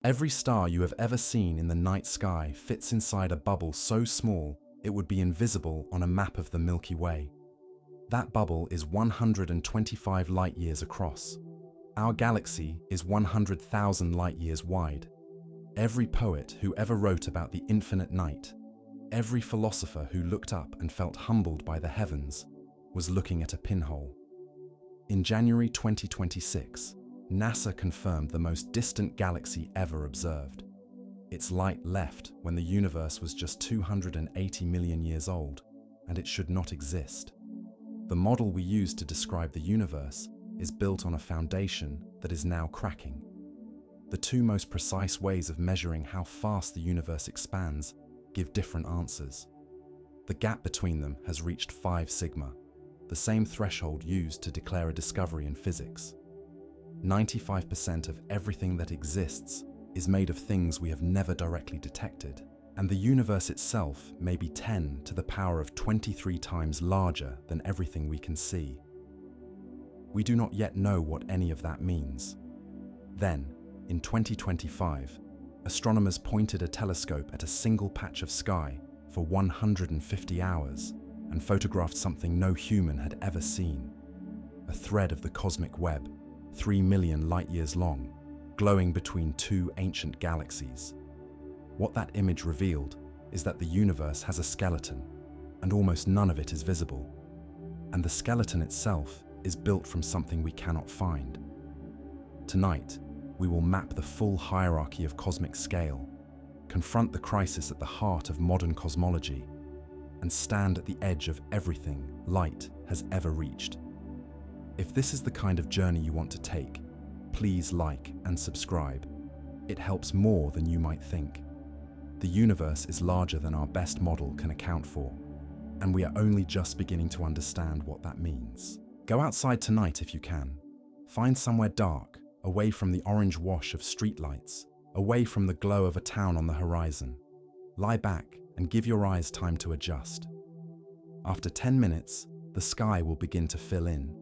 Every star you have ever seen in the night sky fits inside a bubble so small it would be invisible on a map of the Milky Way. That bubble is 125 light-years across. Our galaxy is 100,000 light-years wide. Every poet who ever wrote about the infinite night, every philosopher who looked up and felt humbled by the heavens, was looking at a pinhole. In January 2026, NASA confirmed the most distant galaxy ever observed. Its light left when the universe was just 280 million years old, and it should not exist. The model we use to describe the universe is built on a foundation that is now cracking. The two most precise ways of measuring how fast the universe expands give different answers. The gap between them has reached 5 sigma, the same threshold used to declare a discovery in physics. 95% of everything that exists is made of things we have never directly detected, and the universe itself may be 10 to the power of 23 times larger than everything we can see. We do not yet know what any of that means. Then, in 2025, astronomers pointed a telescope at a single patch of sky for 150 hours and photographed something no human had ever seen. A thread of the cosmic web, 3 million light-years long, glowing between two ancient galaxies. What that image revealed is that the universe has a skeleton, and almost none of it is visible. And the skeleton itself is built from something we cannot find. Tonight, we will map the full hierarchy of cosmic scale, confront the crisis at the heart of modern cosmology, and stand at the edge of everything light has ever reached. If this is the kind of journey you want to take, please like and subscribe. It helps more than you might think. The universe is larger than our best model can account for, and we are only just beginning to understand what that means. Go outside tonight if you can. Find somewhere dark, away from the orange wash of streetlights, away from the glow of a town on the horizon. Lie back and give your eyes time to adjust. After 10 minutes, the sky will begin to fill in.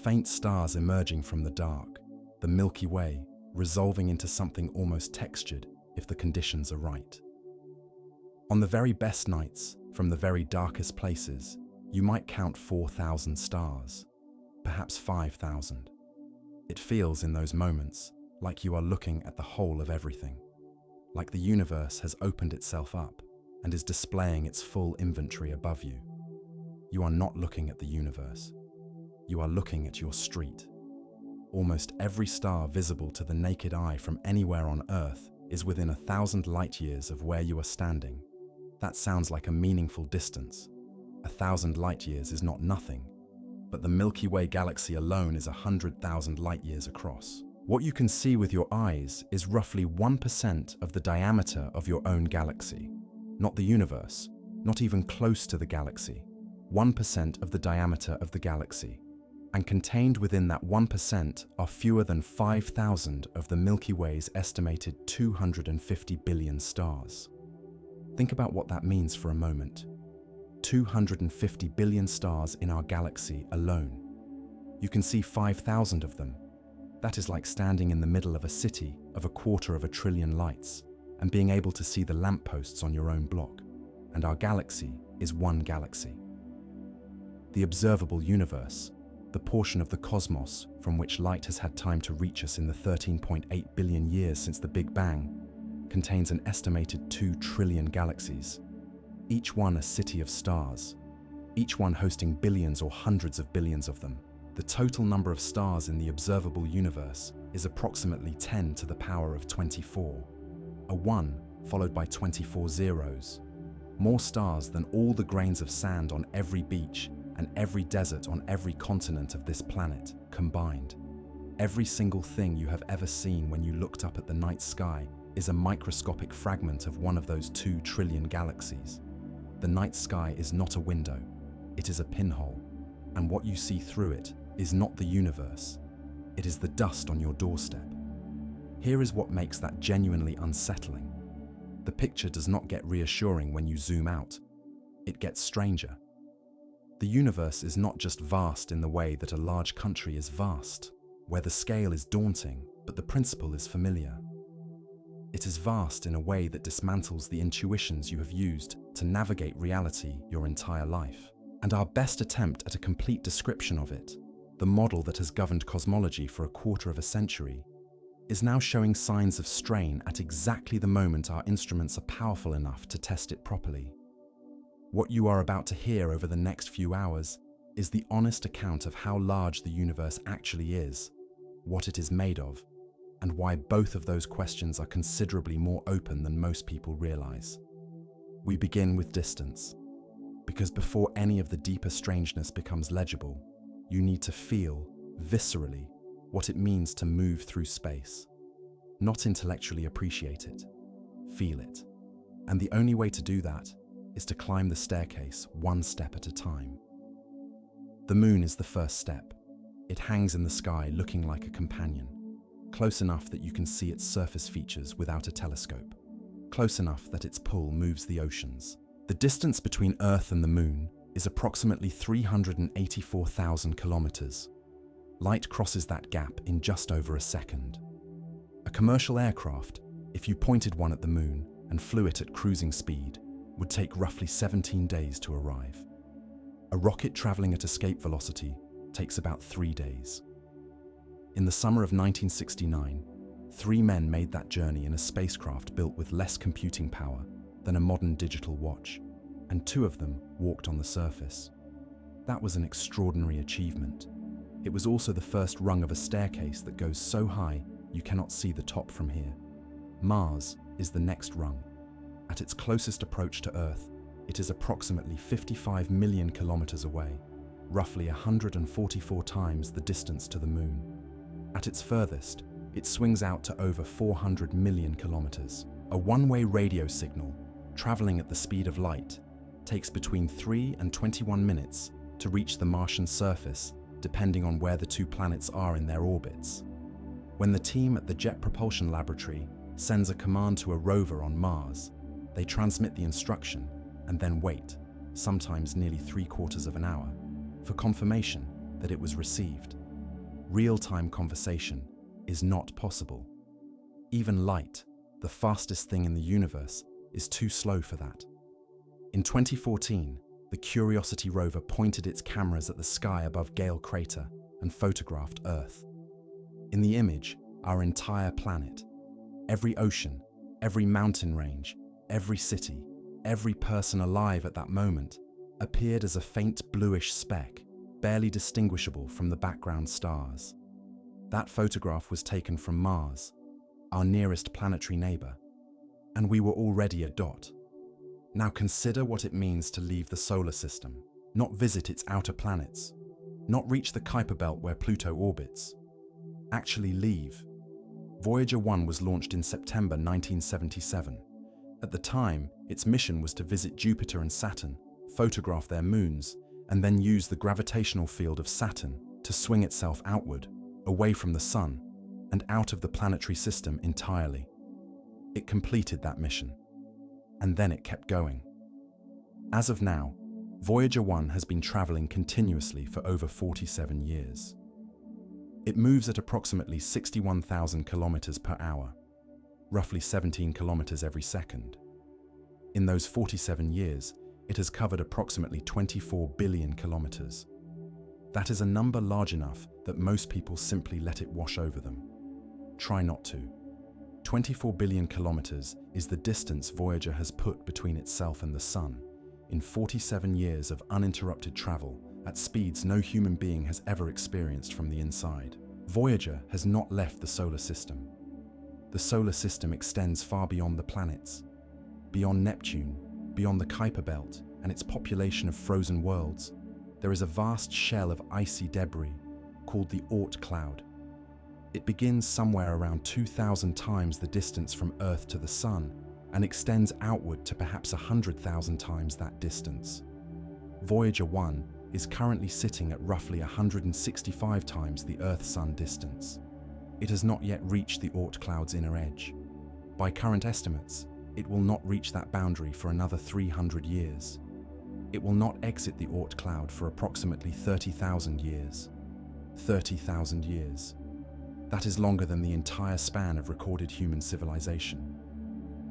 Faint stars emerging from the dark, the Milky Way resolving into something almost textured if the conditions are right. On the very best nights, from the very darkest places, you might count 4,000 stars, perhaps 5,000. It feels in those moments like you are looking at the whole of everything, like the universe has opened itself up and is displaying its full inventory above you. You are not looking at the universe. You are looking at your street. Almost every star visible to the naked eye from anywhere on Earth is within 1,000 light-years of where you are standing. That sounds like a meaningful distance. 1,000 light-years is not nothing, but the Milky Way galaxy alone is 100,000 light-years across. What you can see with your eyes is roughly 1% of the diameter of your own galaxy. Not the universe, not even close to the galaxy. 1% of the diameter of the galaxy. And contained within that 1% are fewer than 5,000 of the Milky Way's estimated 250 billion stars. Think about what that means for a moment. 250 billion stars in our galaxy alone. You can see 5,000 of them. That is like standing in the middle of a city of 250 billion lights and being able to see the lampposts on your own block. And our galaxy is one galaxy. The observable universe, the portion of the cosmos from which light has had time to reach us in the 13.8 billion years since the Big Bang, contains an estimated 2 trillion galaxies, each one a city of stars, each one hosting billions or hundreds of billions of them. The total number of stars in the observable universe is approximately 10 to the power of 24, a 1 followed by 24 zeros. More stars than all the grains of sand on every beach and every desert on every continent of this planet combined. Every single thing you have ever seen when you looked up at the night sky is a microscopic fragment of one of those 2 trillion galaxies. The night sky is not a window, it is a pinhole, and what you see through it is not the universe, it is the dust on your doorstep. Here is what makes that genuinely unsettling. The picture does not get reassuring when you zoom out, it gets stranger. The universe is not just vast in the way that a large country is vast, where the scale is daunting, but the principle is familiar. It is vast in a way that dismantles the intuitions you have used to navigate reality your entire life. And our best attempt at a complete description of it, the model that has governed cosmology for a quarter of a century, is now showing signs of strain at exactly the moment our instruments are powerful enough to test it properly. What you are about to hear over the next few hours is the honest account of how large the universe actually is, what it is made of, and why both of those questions are considerably more open than most people realize. We begin with distance, because before any of the deeper strangeness becomes legible, you need to feel, viscerally, what it means to move through space. Not intellectually appreciate it, feel it. And the only way to do that is to climb the staircase one step at a time. The moon is the first step. It hangs in the sky looking like a companion, close enough that you can see its surface features without a telescope, close enough that its pull moves the oceans. The distance between Earth and the moon is approximately 384,000 kilometers. Light crosses that gap in just over a second. A commercial aircraft, if you pointed one at the moon and flew it at cruising speed, would take roughly 17 days to arrive. A rocket traveling at escape velocity takes about 3 days. In the summer of 1969, 3 men made that journey in a spacecraft built with less computing power than a modern digital watch, and 2 of them walked on the surface. That was an extraordinary achievement. It was also the first rung of a staircase that goes so high you cannot see the top from here. Mars is the next rung. At its closest approach to Earth, it is approximately 55 million kilometers away, roughly 144 times the distance to the moon. At its furthest, it swings out to over 400 million kilometers. A one-way radio signal, traveling at the speed of light, takes between 3 and 21 minutes to reach the Martian surface, depending on where the 2 planets are in their orbits. When the team at the Jet Propulsion Laboratory sends a command to a rover on Mars, they transmit the instruction and then wait, sometimes nearly 3/4 of an hour, for confirmation that it was received. Real-time conversation is not possible. Even light, the fastest thing in the universe, is too slow for that. In 2014, the Curiosity rover pointed its cameras at the sky above Gale Crater and photographed Earth. In the image, our entire planet, every ocean, every mountain range, every city, every person alive at that moment, appeared as a faint bluish speck, barely distinguishable from the background stars. That photograph was taken from Mars, our nearest planetary neighbor, and we were already a dot. Now consider what it means to leave the solar system, not visit its outer planets, not reach the Kuiper Belt where Pluto orbits. Actually leave. Voyager 1 was launched in September 1977. At the time, its mission was to visit Jupiter and Saturn, photograph their moons, and then use the gravitational field of Saturn to swing itself outward, away from the Sun, and out of the planetary system entirely. It completed that mission, and then it kept going. As of now, Voyager 1 has been traveling continuously for over 47 years. It moves at approximately 61,000 kilometers per hour, roughly 17 kilometers every second. In those 47 years, it has covered approximately 24 billion kilometers. That is a number large enough that most people simply let it wash over them. Try not to. 24 billion kilometers is the distance Voyager has put between itself and the Sun in 47 years of uninterrupted travel at speeds no human being has ever experienced from the inside. Voyager has not left the solar system. The solar system extends far beyond the planets, beyond Neptune, beyond the Kuiper Belt and its population of frozen worlds. There is a vast shell of icy debris called the Oort cloud. It begins somewhere around 2,000 times the distance from Earth to the Sun and extends outward to perhaps 100,000 times that distance. Voyager 1 is currently sitting at roughly 165 times the Earth-Sun distance. It has not yet reached the Oort cloud's inner edge. By current estimates, it will not reach that boundary for another 300 years. It will not exit the Oort cloud for approximately 30,000 years. 30,000 years. That is longer than the entire span of recorded human civilization.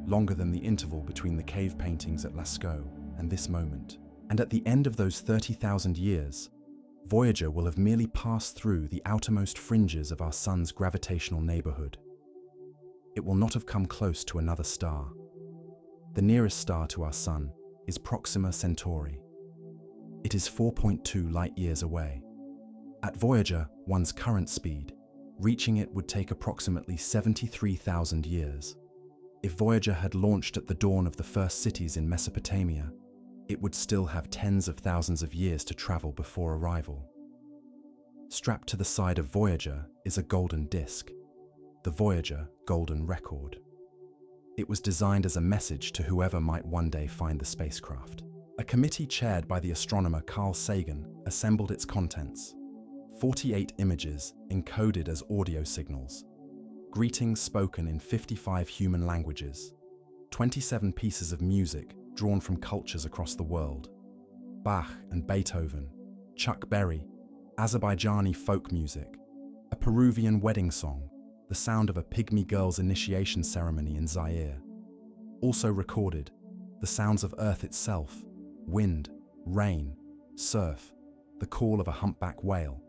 longer than the interval between the cave paintings at Lascaux and this moment. And at the end of those 30,000 years, Voyager will have merely passed through the outermost fringes of our sun's gravitational neighborhood. It will not have come close to another star. The nearest star to our sun is Proxima Centauri. It is 4.2 light-years away. At Voyager, one's current speed, reaching it would take approximately 73,000 years. If Voyager had launched at the dawn of the first cities in Mesopotamia, it would still have tens of thousands of years to travel before arrival. Strapped to the side of Voyager is a golden disc, the Voyager Golden Record. It was designed as a message to whoever might one day find the spacecraft. A committee chaired by the astronomer Carl Sagan assembled its contents. 48 images encoded as audio signals, greetings spoken in 55 human languages, 27 pieces of music drawn from cultures across the world, Bach and Beethoven, Chuck Berry, Azerbaijani folk music, a Peruvian wedding song, the sound of a pygmy girl's initiation ceremony in Zaire. Also recorded, the sounds of Earth itself, wind, rain, surf, the call of a humpback whale,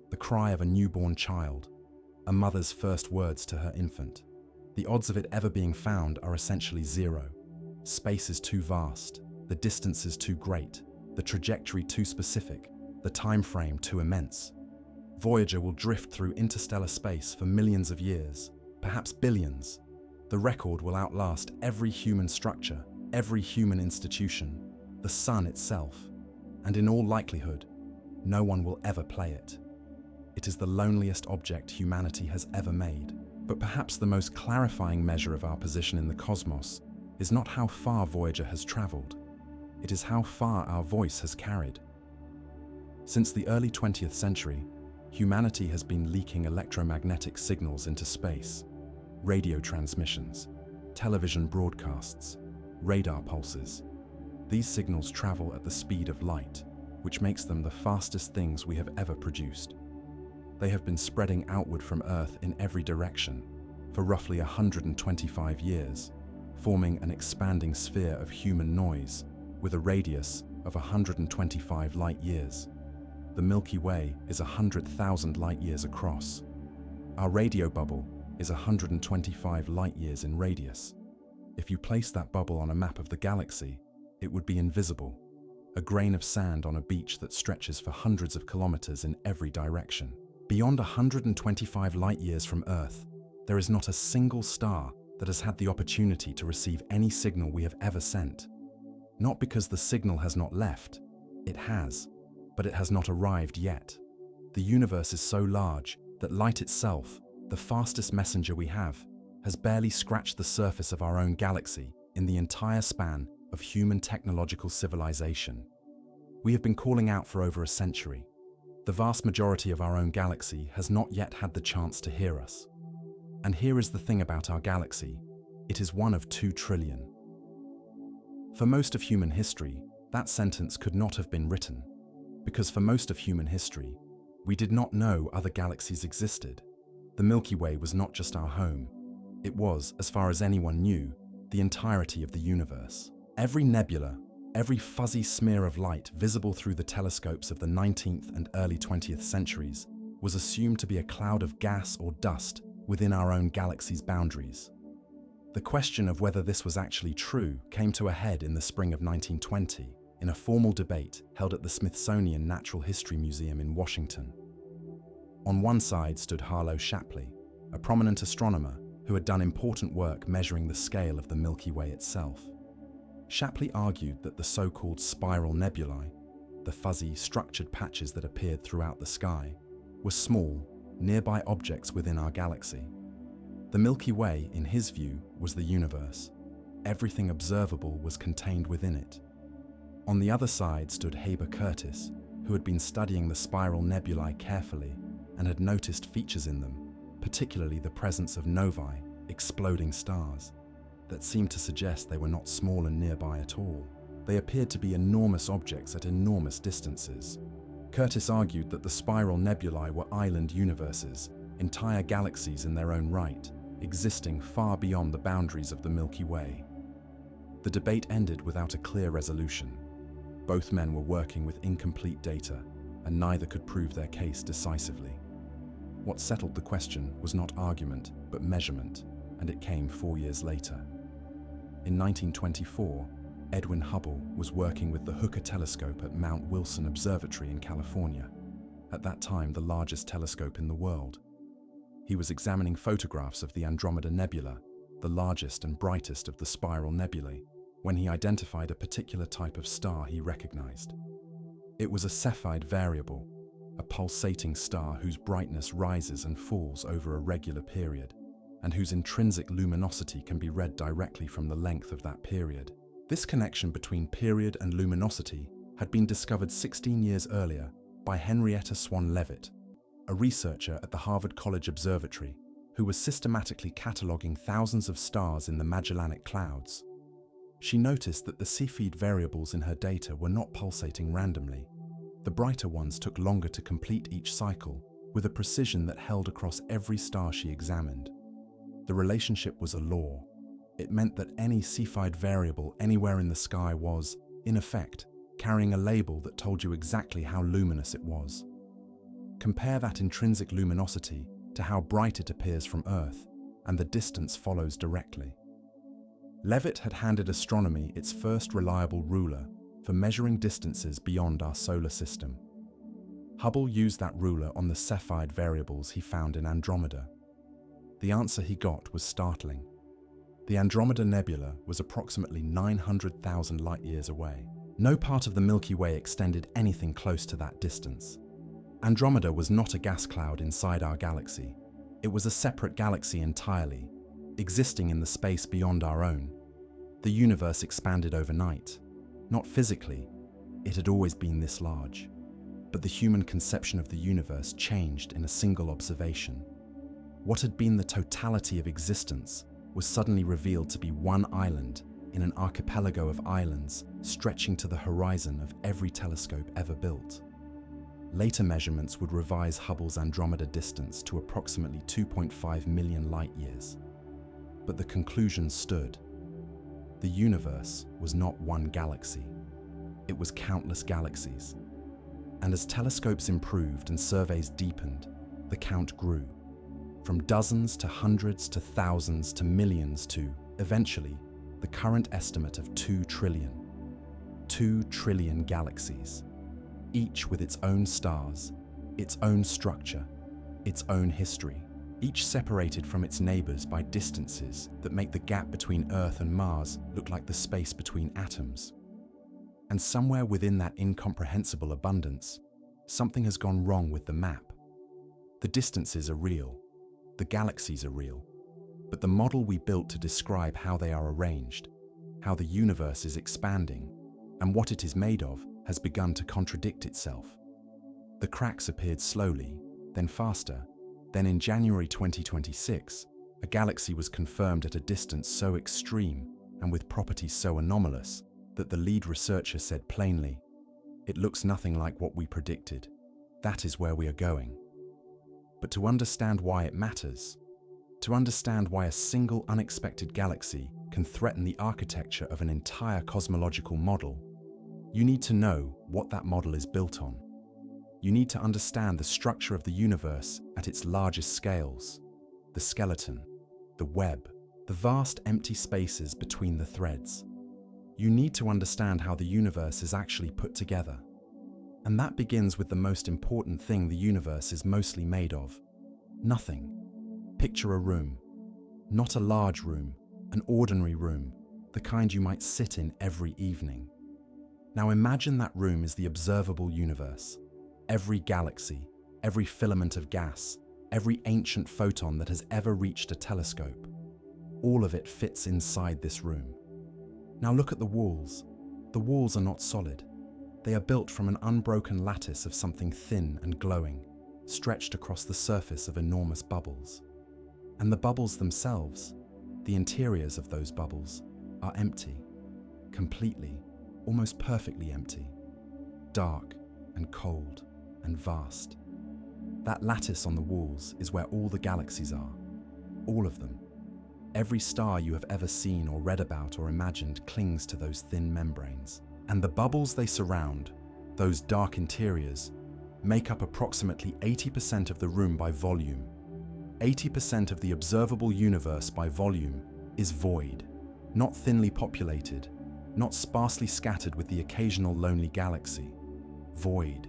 the cry of a newborn child, a mother's first words to her infant. The odds of it ever being found are essentially zero. Space is too vast, the distances too great, the trajectory too specific, the time frame too immense. Voyager will drift through interstellar space for millions of years, perhaps billions. The record will outlast every human structure, every human institution, the sun itself, and in all likelihood, no one will ever play it. It is the loneliest object humanity has ever made. But perhaps the most clarifying measure of our position in the cosmos is not how far Voyager has traveled, it is how far our voice has carried. Since the early 20th century, humanity has been leaking electromagnetic signals into space, radio transmissions, television broadcasts, radar pulses. These signals travel at the speed of light, which makes them the fastest things we have ever produced. They have been spreading outward from Earth in every direction for roughly 125 years, forming an expanding sphere of human noise with a radius of 125 light-years. The Milky Way is 100,000 light-years across. Our radio bubble is 125 light-years in radius. If you place that bubble on a map of the galaxy, it would be invisible, a grain of sand on a beach that stretches for hundreds of kilometers in every direction. Beyond 125 light-years from Earth, there is not a single star that has had the opportunity to receive any signal we have ever sent. Not because the signal has not left, it has, but it has not arrived yet. The universe is so large that light itself, the fastest messenger we have, has barely scratched the surface of our own galaxy in the entire span of human technological civilization. We have been calling out for over a century. The vast majority of our own galaxy has not yet had the chance to hear us. And here is the thing about our galaxy. It is one of 2 trillion. For most of human history, that sentence could not have been written, because for most of human history, we did not know other galaxies existed. The Milky Way was not just our home. It was, as far as anyone knew, the entirety of the universe. Every nebula, every fuzzy smear of light visible through the telescopes of the 19th and early 20th centuries was assumed to be a cloud of gas or dust within our own galaxy's boundaries. The question of whether this was actually true came to a head in the spring of 1920 in a formal debate held at the Smithsonian Natural History Museum in Washington. On one side stood Harlow Shapley, a prominent astronomer who had done important work measuring the scale of the Milky Way itself. Shapley argued that the so-called spiral nebulae, the fuzzy, structured patches that appeared throughout the sky, were small, nearby objects within our galaxy. The Milky Way, in his view, was the universe. Everything observable was contained within it. On the other side stood Heber Curtis, who had been studying the spiral nebulae carefully and had noticed features in them, particularly the presence of novae, exploding stars, that seemed to suggest they were not small and nearby at all. They appeared to be enormous objects at enormous distances. Curtis argued that the spiral nebulae were island universes, entire galaxies in their own right, existing far beyond the boundaries of the Milky Way. The debate ended without a clear resolution. Both men were working with incomplete data, and neither could prove their case decisively. What settled the question was not argument, but measurement, and it came 4 years later. In 1924, Edwin Hubble was working with the Hooker telescope at Mount Wilson Observatory in California, at that time the largest telescope in the world. He was examining photographs of the Andromeda Nebula, the largest and brightest of the spiral nebulae, when he identified a particular type of star he recognized. It was a Cepheid variable, a pulsating star whose brightness rises and falls over a regular period, and whose intrinsic luminosity can be read directly from the length of that period. This connection between period and luminosity had been discovered 16 years earlier by Henrietta Swan Leavitt, a researcher at the Harvard College Observatory who was systematically cataloging thousands of stars in the Magellanic Clouds. She noticed that the Cepheid variables in her data were not pulsating randomly. The brighter ones took longer to complete each cycle, with a precision that held across every star she examined. The relationship was a law. It meant that any Cepheid variable anywhere in the sky was, in effect, carrying a label that told you exactly how luminous it was. Compare that intrinsic luminosity to how bright it appears from Earth, and the distance follows directly. Leavitt had handed astronomy its first reliable ruler for measuring distances beyond our solar system. Hubble used that ruler on the Cepheid variables he found in Andromeda. The answer he got was startling. The Andromeda Nebula was approximately 900,000 light-years away. No part of the Milky Way extended anything close to that distance. Andromeda was not a gas cloud inside our galaxy. It was a separate galaxy entirely, existing in the space beyond our own. The universe expanded overnight. Not physically, it had always been this large. But the human conception of the universe changed in a single observation. What had been the totality of existence was suddenly revealed to be one island in an archipelago of islands stretching to the horizon of every telescope ever built. Later measurements would revise Hubble's Andromeda distance to approximately 2.5 million light-years. But the conclusion stood. The universe was not one galaxy. It was countless galaxies. And as telescopes improved and surveys deepened, the count grew. From dozens to hundreds to thousands to millions to, eventually, the current estimate of 2 trillion. 2 trillion galaxies, each with its own stars, its own structure, its own history, each separated from its neighbors by distances that make the gap between Earth and Mars look like the space between atoms. And somewhere within that incomprehensible abundance, something has gone wrong with the map. The distances are real, the galaxies are real, but the model we built to describe how they are arranged, how the universe is expanding, and what it is made of has begun to contradict itself. The cracks appeared slowly, then faster. Then in January 2026, a galaxy was confirmed at a distance so extreme and with properties so anomalous that the lead researcher said plainly, "It looks nothing like what we predicted. That is where we are going." But to understand why it matters, to understand why a single unexpected galaxy can threaten the architecture of an entire cosmological model, you need to know what that model is built on. You need to understand the structure of the universe at its largest scales, the skeleton, the web, the vast empty spaces between the threads. You need to understand how the universe is actually put together. And that begins with the most important thing the universe is mostly made of: nothing. Picture a room. Not a large room, an ordinary room, the kind you might sit in every evening. Now imagine that room is the observable universe. Every galaxy, every filament of gas, every ancient photon that has ever reached a telescope, all of it fits inside this room. Now look at the walls. The walls are not solid. They are built from an unbroken lattice of something thin and glowing, stretched across the surface of enormous bubbles. And the bubbles themselves, the interiors of those bubbles, are empty, completely, almost perfectly empty, dark and cold and vast. That lattice on the walls is where all the galaxies are, all of them. Every star you have ever seen or read about or imagined clings to those thin membranes. And the bubbles they surround, those dark interiors, make up approximately 80% of the room by volume. 80% of the observable universe by volume is void, not thinly populated, not sparsely scattered with the occasional lonely galaxy. Void.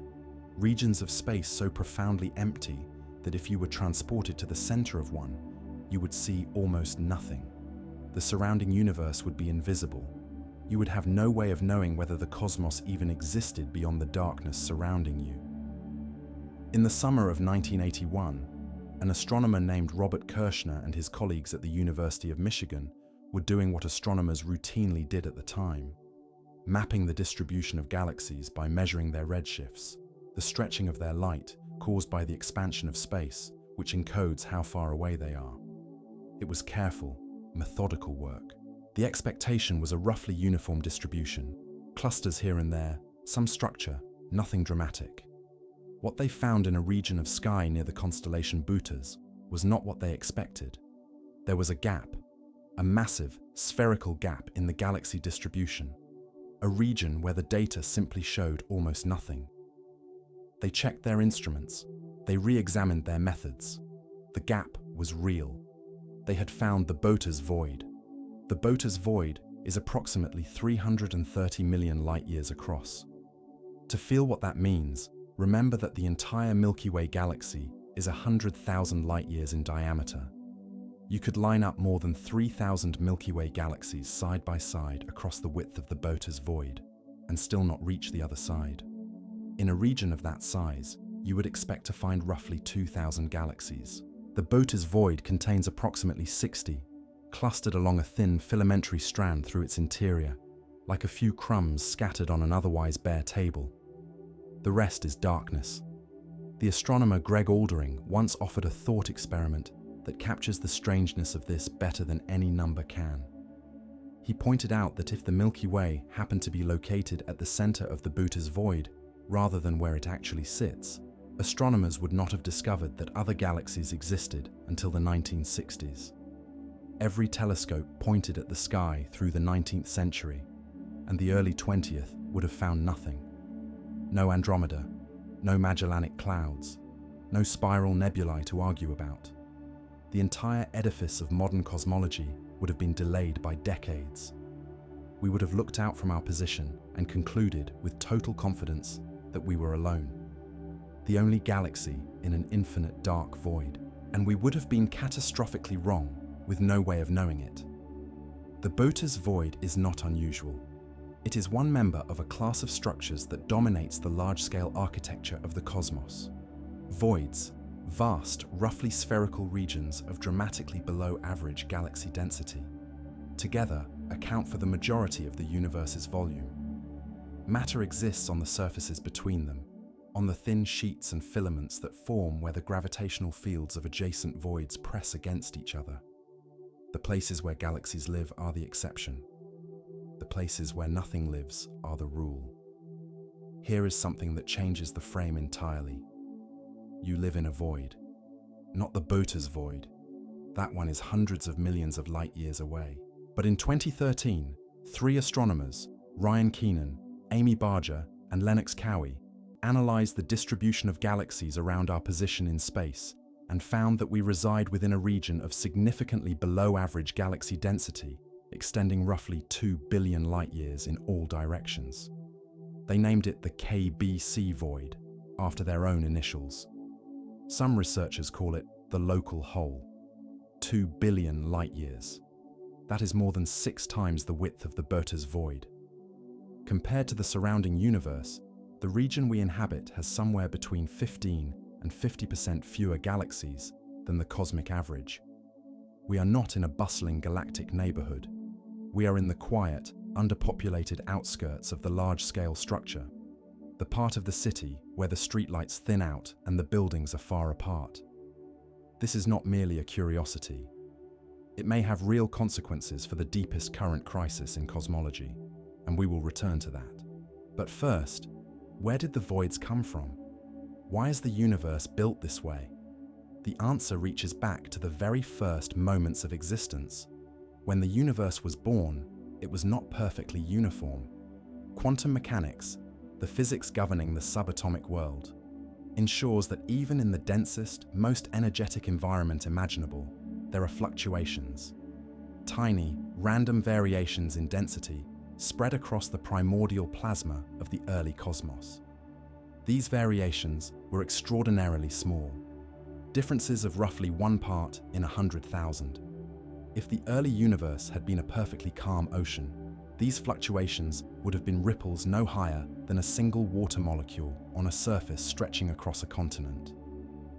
Regions of space so profoundly empty that if you were transported to the center of one, you would see almost nothing. The surrounding universe would be invisible. You would have no way of knowing whether the cosmos even existed beyond the darkness surrounding you. In the summer of 1981, an astronomer named Robert Kirshner and his colleagues at the University of Michigan were doing what astronomers routinely did at the time, mapping the distribution of galaxies by measuring their redshifts, the stretching of their light caused by the expansion of space, which encodes how far away they are. It was careful, methodical work. The expectation was a roughly uniform distribution, clusters here and there, some structure, nothing dramatic. What they found in a region of sky near the constellation Boötes was not what they expected. There was a gap, a massive, spherical gap in the galaxy distribution, a region where the data simply showed almost nothing. They checked their instruments, they re-examined their methods. The gap was real. They had found the Boötes void. The Boötes void is approximately 330 million light-years across. To feel what that means, remember that the entire Milky Way galaxy is 100,000 light-years in diameter. You could line up more than 3,000 Milky Way galaxies side by side across the width of the Boötes void and still not reach the other side. In a region of that size, you would expect to find roughly 2,000 galaxies. The Boötes void contains approximately 60, clustered along a thin filamentary strand through its interior, like a few crumbs scattered on an otherwise bare table. The rest is darkness. The astronomer Greg Aldering once offered a thought experiment that captures the strangeness of this better than any number can. He pointed out that if the Milky Way happened to be located at the center of the Boötes void, rather than where it actually sits, astronomers would not have discovered that other galaxies existed until the 1960s. Every telescope pointed at the sky through the 19th century, and the early 20th would have found nothing. No Andromeda, no Magellanic Clouds, no spiral nebulae to argue about. The entire edifice of modern cosmology would have been delayed by decades. We would have looked out from our position and concluded with total confidence that we were alone, the only galaxy in an infinite dark void, and we would have been catastrophically wrong with no way of knowing it. The Boötes void is not unusual. It is one member of a class of structures that dominates the large-scale architecture of the cosmos. Voids, vast, roughly spherical regions of dramatically below-average galaxy density, together account for the majority of the universe's volume. Matter exists on the surfaces between them, on the thin sheets and filaments that form where the gravitational fields of adjacent voids press against each other. The places where galaxies live are the exception. The places where nothing lives are the rule. Here is something that changes the frame entirely. You live in a void, not the Boötes void. That one is hundreds of millions of light years away. But in 2013, 3 astronomers, Ryan Keenan, Amy Barger, and Lennox Cowie, analyzed the distribution of galaxies around our position in space and found that we reside within a region of significantly below average galaxy density, extending roughly 2 billion light-years in all directions. They named it the KBC void, after their own initials. Some researchers call it the local hole. 2 billion light-years. That is more than 6 times the width of the Boötes void. Compared to the surrounding universe, the region we inhabit has somewhere between 15 and 50% fewer galaxies than the cosmic average. We are not in a bustling galactic neighborhood. We are in the quiet, underpopulated outskirts of the large-scale structure, the part of the city where the streetlights thin out and the buildings are far apart. This is not merely a curiosity. It may have real consequences for the deepest current crisis in cosmology, and we will return to that. But first, where did the voids come from? Why is the universe built this way? The answer reaches back to the very first moments of existence, When the universe was born, it was not perfectly uniform. Quantum mechanics, the physics governing the subatomic world, ensures that even in the densest, most energetic environment imaginable, there are fluctuations. Tiny, random variations in density spread across the primordial plasma of the early cosmos. These variations were extraordinarily small, differences of roughly 1 part in 100,000. If the early universe had been a perfectly calm ocean, these fluctuations would have been ripples no higher than a single water molecule on a surface stretching across a continent.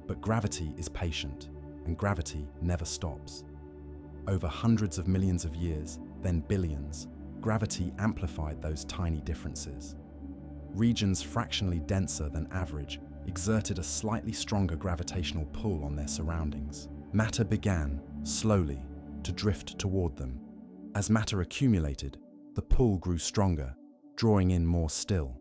But gravity is patient, and gravity never stops. Over hundreds of millions of years, then billions, gravity amplified those tiny differences. Regions fractionally denser than average exerted a slightly stronger gravitational pull on their surroundings. Matter began, slowly, to drift toward them. As matter accumulated, the pull grew stronger, drawing in more still.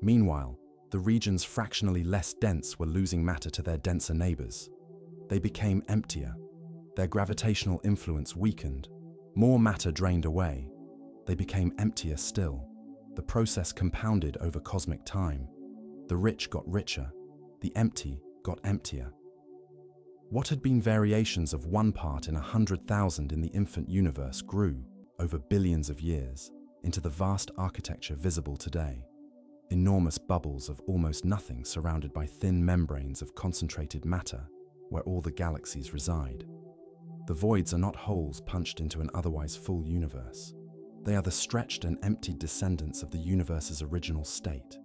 Meanwhile, the regions fractionally less dense were losing matter to their denser neighbors. They became emptier. Their gravitational influence weakened. More matter drained away. They became emptier still. The process compounded over cosmic time. The rich got richer. The empty got emptier. What had been variations of 1 part in 100,000 in the infant universe grew, over billions of years, into the vast architecture visible today. Enormous bubbles of almost nothing surrounded by thin membranes of concentrated matter, where all the galaxies reside. The voids are not holes punched into an otherwise full universe. They are the stretched and emptied descendants of the universe's original state.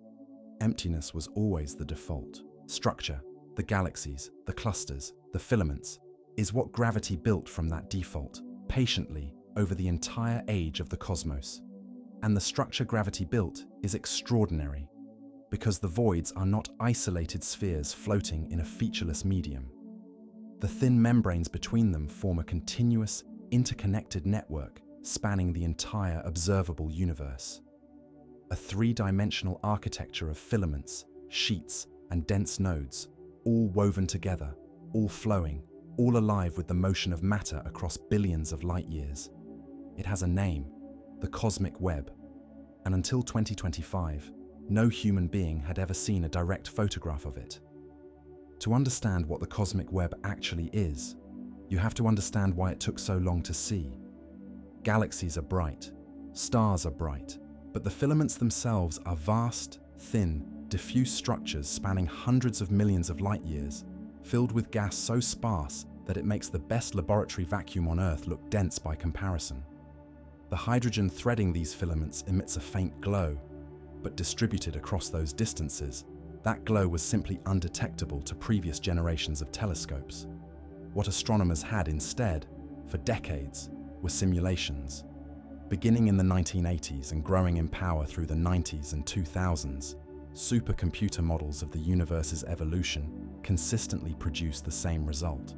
Emptiness was always the default. Structure, the galaxies, the clusters, the filaments, is what gravity built from that default, patiently, over the entire age of the cosmos. And the structure gravity built is extraordinary, because the voids are not isolated spheres floating in a featureless medium. The thin membranes between them form a continuous, interconnected network spanning the entire observable universe. A three-dimensional architecture of filaments, sheets, and dense nodes, all woven together, all flowing, all alive with the motion of matter across billions of light years. It has a name, the cosmic web, and until 2025, no human being had ever seen a direct photograph of it. To understand what the cosmic web actually is, you have to understand why it took so long to see. Galaxies are bright, stars are bright, but the filaments themselves are vast, thin, diffuse structures spanning hundreds of millions of light years, filled with gas so sparse that it makes the best laboratory vacuum on Earth look dense by comparison. The hydrogen threading these filaments emits a faint glow, but distributed across those distances, that glow was simply undetectable to previous generations of telescopes. What astronomers had instead, for decades, were simulations. Beginning in the 1980s and growing in power through the 90s and 2000s, supercomputer models of the universe's evolution consistently produced the same result.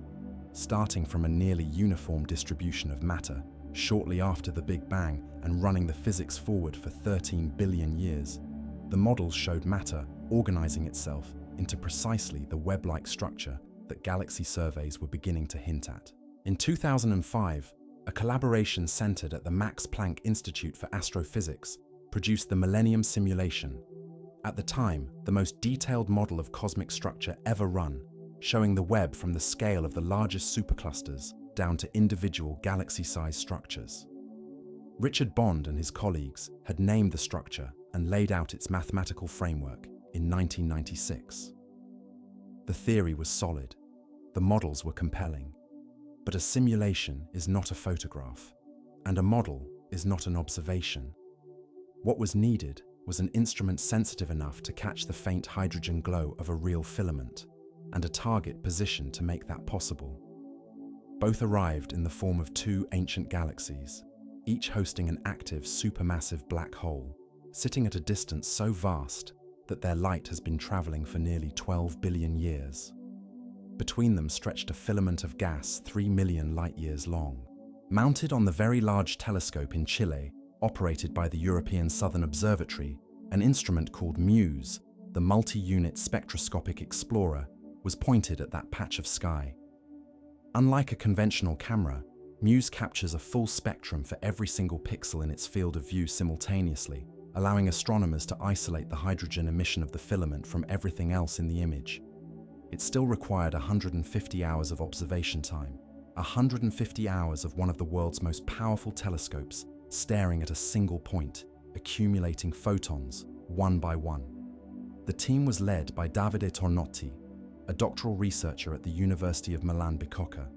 Starting from a nearly uniform distribution of matter shortly after the Big Bang and running the physics forward for 13 billion years, the models showed matter organizing itself into precisely the web-like structure that galaxy surveys were beginning to hint at. In 2005, a collaboration centered at the Max Planck Institute for Astrophysics produced the Millennium Simulation, at the time the most detailed model of cosmic structure ever run, showing the web from the scale of the largest superclusters down to individual galaxy-sized structures. Richard Bond and his colleagues had named the structure and laid out its mathematical framework in 1996. The theory was solid, the models were compelling, but a simulation is not a photograph, and a model is not an observation. What was needed was an instrument sensitive enough to catch the faint hydrogen glow of a real filament, and a target positioned to make that possible. Both arrived in the form of two ancient galaxies, each hosting an active supermassive black hole, sitting at a distance so vast that their light has been traveling for nearly 12 billion years. Between them stretched a filament of gas 3 million light-years long. Mounted on the Very Large Telescope in Chile, operated by the European Southern Observatory, an instrument called MUSE, the Multi-Unit Spectroscopic Explorer, was pointed at that patch of sky. Unlike a conventional camera, MUSE captures a full spectrum for every single pixel in its field of view simultaneously, allowing astronomers to isolate the hydrogen emission of the filament from everything else in the image. It still required 150 hours of observation time, 150 hours of one of the world's most powerful telescopes staring at a single point, accumulating photons, one by one. The team was led by Davide Tornotti, a doctoral researcher at the University of Milan Bicocca,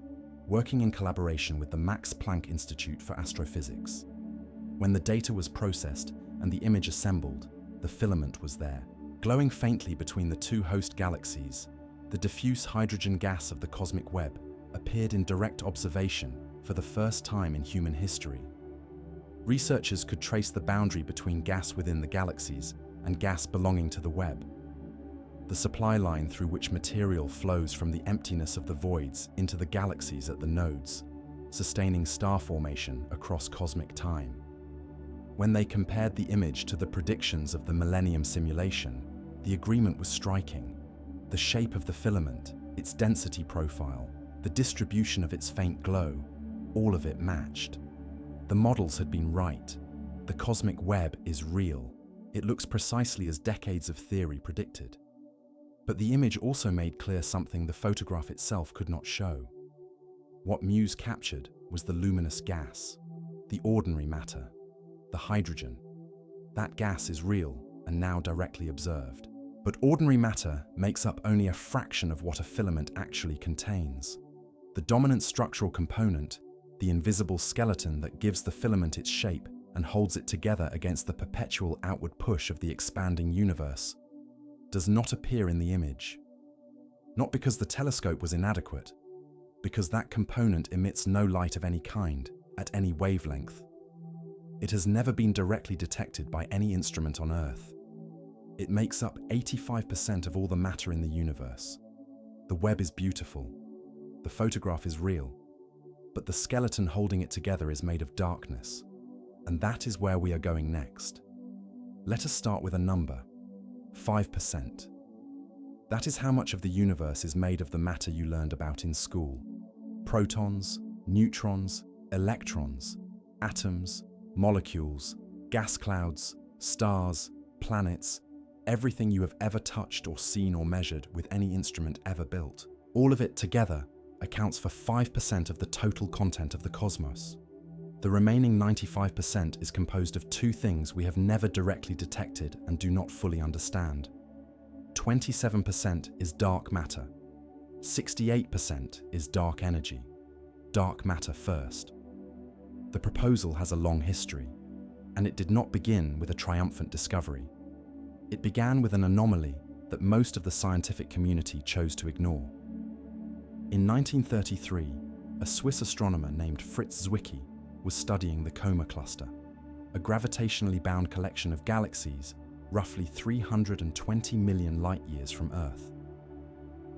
working in collaboration with the Max Planck Institute for Astrophysics. When the data was processed and the image assembled, the filament was there, glowing faintly between the two host galaxies. The diffuse hydrogen gas of the cosmic web appeared in direct observation for the first time in human history. Researchers could trace the boundary between gas within the galaxies and gas belonging to the web, the supply line through which material flows from the emptiness of the voids into the galaxies at the nodes, sustaining star formation across cosmic time. When they compared the image to the predictions of the Millennium simulation, the agreement was striking. The shape of the filament, its density profile, the distribution of its faint glow, all of it matched. The models had been right. The cosmic web is real. It looks precisely as decades of theory predicted. But the image also made clear something the photograph itself could not show. What MUSE captured was the luminous gas, the ordinary matter, the hydrogen. That gas is real and now directly observed. But ordinary matter makes up only a fraction of what a filament actually contains. The dominant structural component, the invisible skeleton that gives the filament its shape and holds it together against the perpetual outward push of the expanding universe, does not appear in the image. Not because the telescope was inadequate, because that component emits no light of any kind, at any wavelength. It has never been directly detected by any instrument on Earth. It makes up 85% of all the matter in the universe. The web is beautiful. The photograph is real. But the skeleton holding it together is made of darkness. And that is where we are going next. Let us start with a number. 5%. That is how much of the universe is made of the matter you learned about in school. Protons, neutrons, electrons, atoms, molecules, gas clouds, stars, planets, everything you have ever touched or seen or measured with any instrument ever built. All of it together accounts for 5% of the total content of the cosmos. The remaining 95% is composed of two things we have never directly detected and do not fully understand. 27% is dark matter. 68% is dark energy. Dark matter first. The proposal has a long history, and it did not begin with a triumphant discovery. It began with an anomaly that most of the scientific community chose to ignore. In 1933, a Swiss astronomer named Fritz Zwicky was studying the Coma Cluster, a gravitationally bound collection of galaxies roughly 320 million light-years from Earth.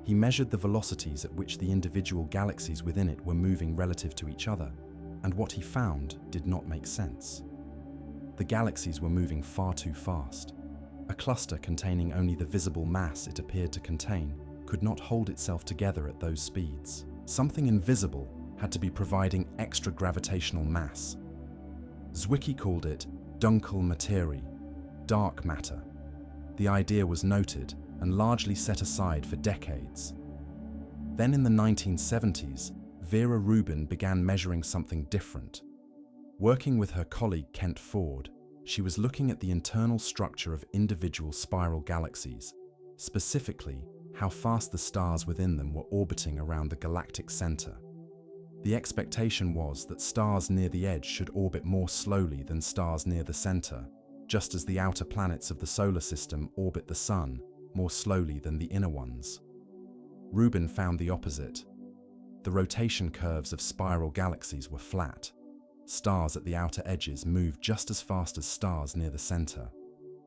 He measured the velocities at which the individual galaxies within it were moving relative to each other, and what he found did not make sense. The galaxies were moving far too fast. A cluster containing only the visible mass it appeared to contain could not hold itself together at those speeds. Something invisible had to be providing extra gravitational mass. Zwicky called it Dunkel Materie, dark matter. The idea was noted and largely set aside for decades. Then in the 1970s, Vera Rubin began measuring something different. Working with her colleague Kent Ford, she was looking at the internal structure of individual spiral galaxies, specifically how fast the stars within them were orbiting around the galactic center. The expectation was that stars near the edge should orbit more slowly than stars near the center, just as the outer planets of the solar system orbit the sun more slowly than the inner ones. Rubin found the opposite. The rotation curves of spiral galaxies were flat. Stars at the outer edges moved just as fast as stars near the center,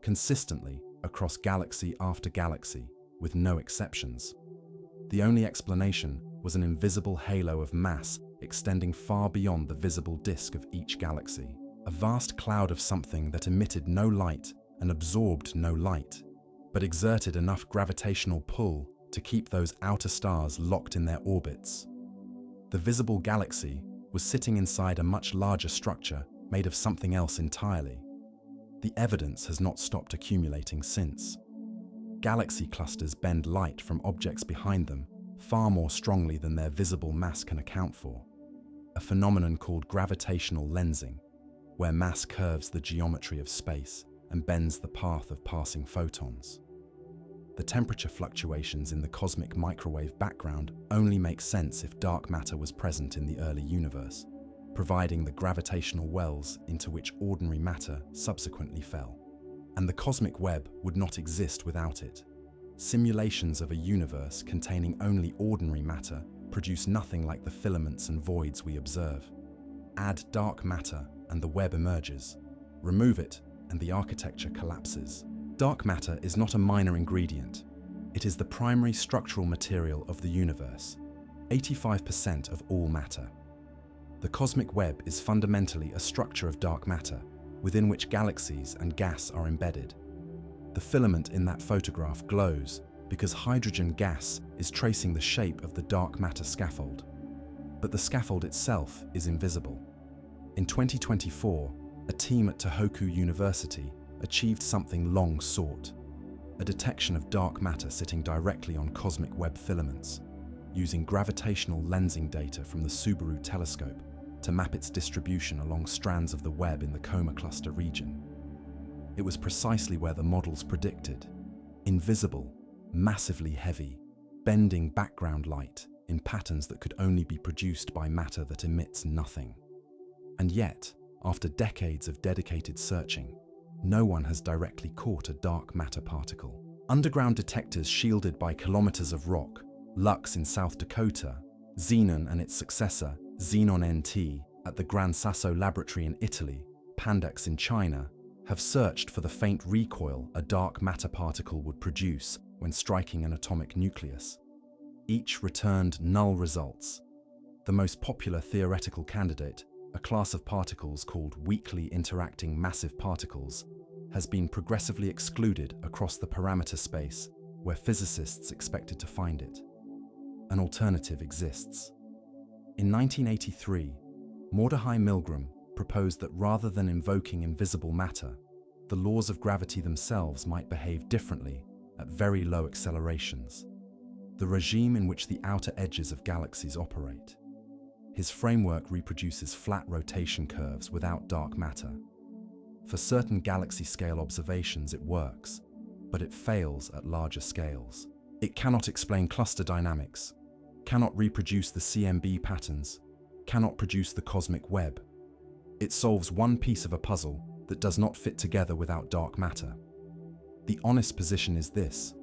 consistently across galaxy after galaxy, with no exceptions. The only explanation was an invisible halo of mass extending far beyond the visible disk of each galaxy, a vast cloud of something that emitted no light and absorbed no light, but exerted enough gravitational pull to keep those outer stars locked in their orbits. The visible galaxy was sitting inside a much larger structure made of something else entirely. The evidence has not stopped accumulating since. Galaxy clusters bend light from objects behind them far more strongly than their visible mass can account for, a phenomenon called gravitational lensing, where mass curves the geometry of space and bends the path of passing photons. The temperature fluctuations in the cosmic microwave background only make sense if dark matter was present in the early universe, providing the gravitational wells into which ordinary matter subsequently fell. And the cosmic web would not exist without it. Simulations of a universe containing only ordinary matter produce nothing like the filaments and voids we observe. Add dark matter and the web emerges. Remove it and the architecture collapses. Dark matter is not a minor ingredient. It is the primary structural material of the universe, 85% of all matter. The cosmic web is fundamentally a structure of dark matter, within which galaxies and gas are embedded. The filament in that photograph glows because hydrogen gas is tracing the shape of the dark matter scaffold. But the scaffold itself is invisible. In 2024, a team at Tohoku University achieved something long sought: a detection of dark matter sitting directly on cosmic web filaments, using gravitational lensing data from the Subaru telescope to map its distribution along strands of the web in the Coma Cluster region. It was precisely where the models predicted: invisible, massively heavy, bending background light in patterns that could only be produced by matter that emits nothing. And yet, after decades of dedicated searching, no one has directly caught a dark matter particle. Underground detectors shielded by kilometers of rock, LUX in South Dakota, Xenon and its successor, Xenon NT, at the Gran Sasso Laboratory in Italy, Pandax in China, have searched for the faint recoil a dark matter particle would produce when striking an atomic nucleus. Each returned null results. The most popular theoretical candidate, a class of particles called weakly interacting massive particles, has been progressively excluded across the parameter space where physicists expected to find it. An alternative exists. In 1983, Mordechai Milgram proposed that rather than invoking invisible matter, the laws of gravity themselves might behave differently at very low accelerations, the regime in which the outer edges of galaxies operate. His framework reproduces flat rotation curves without dark matter. For certain galaxy-scale observations it works, but it fails at larger scales. It cannot explain cluster dynamics, cannot reproduce the CMB patterns, cannot produce the cosmic web. It solves one piece of a puzzle that does not fit together without dark matter. The honest position is this: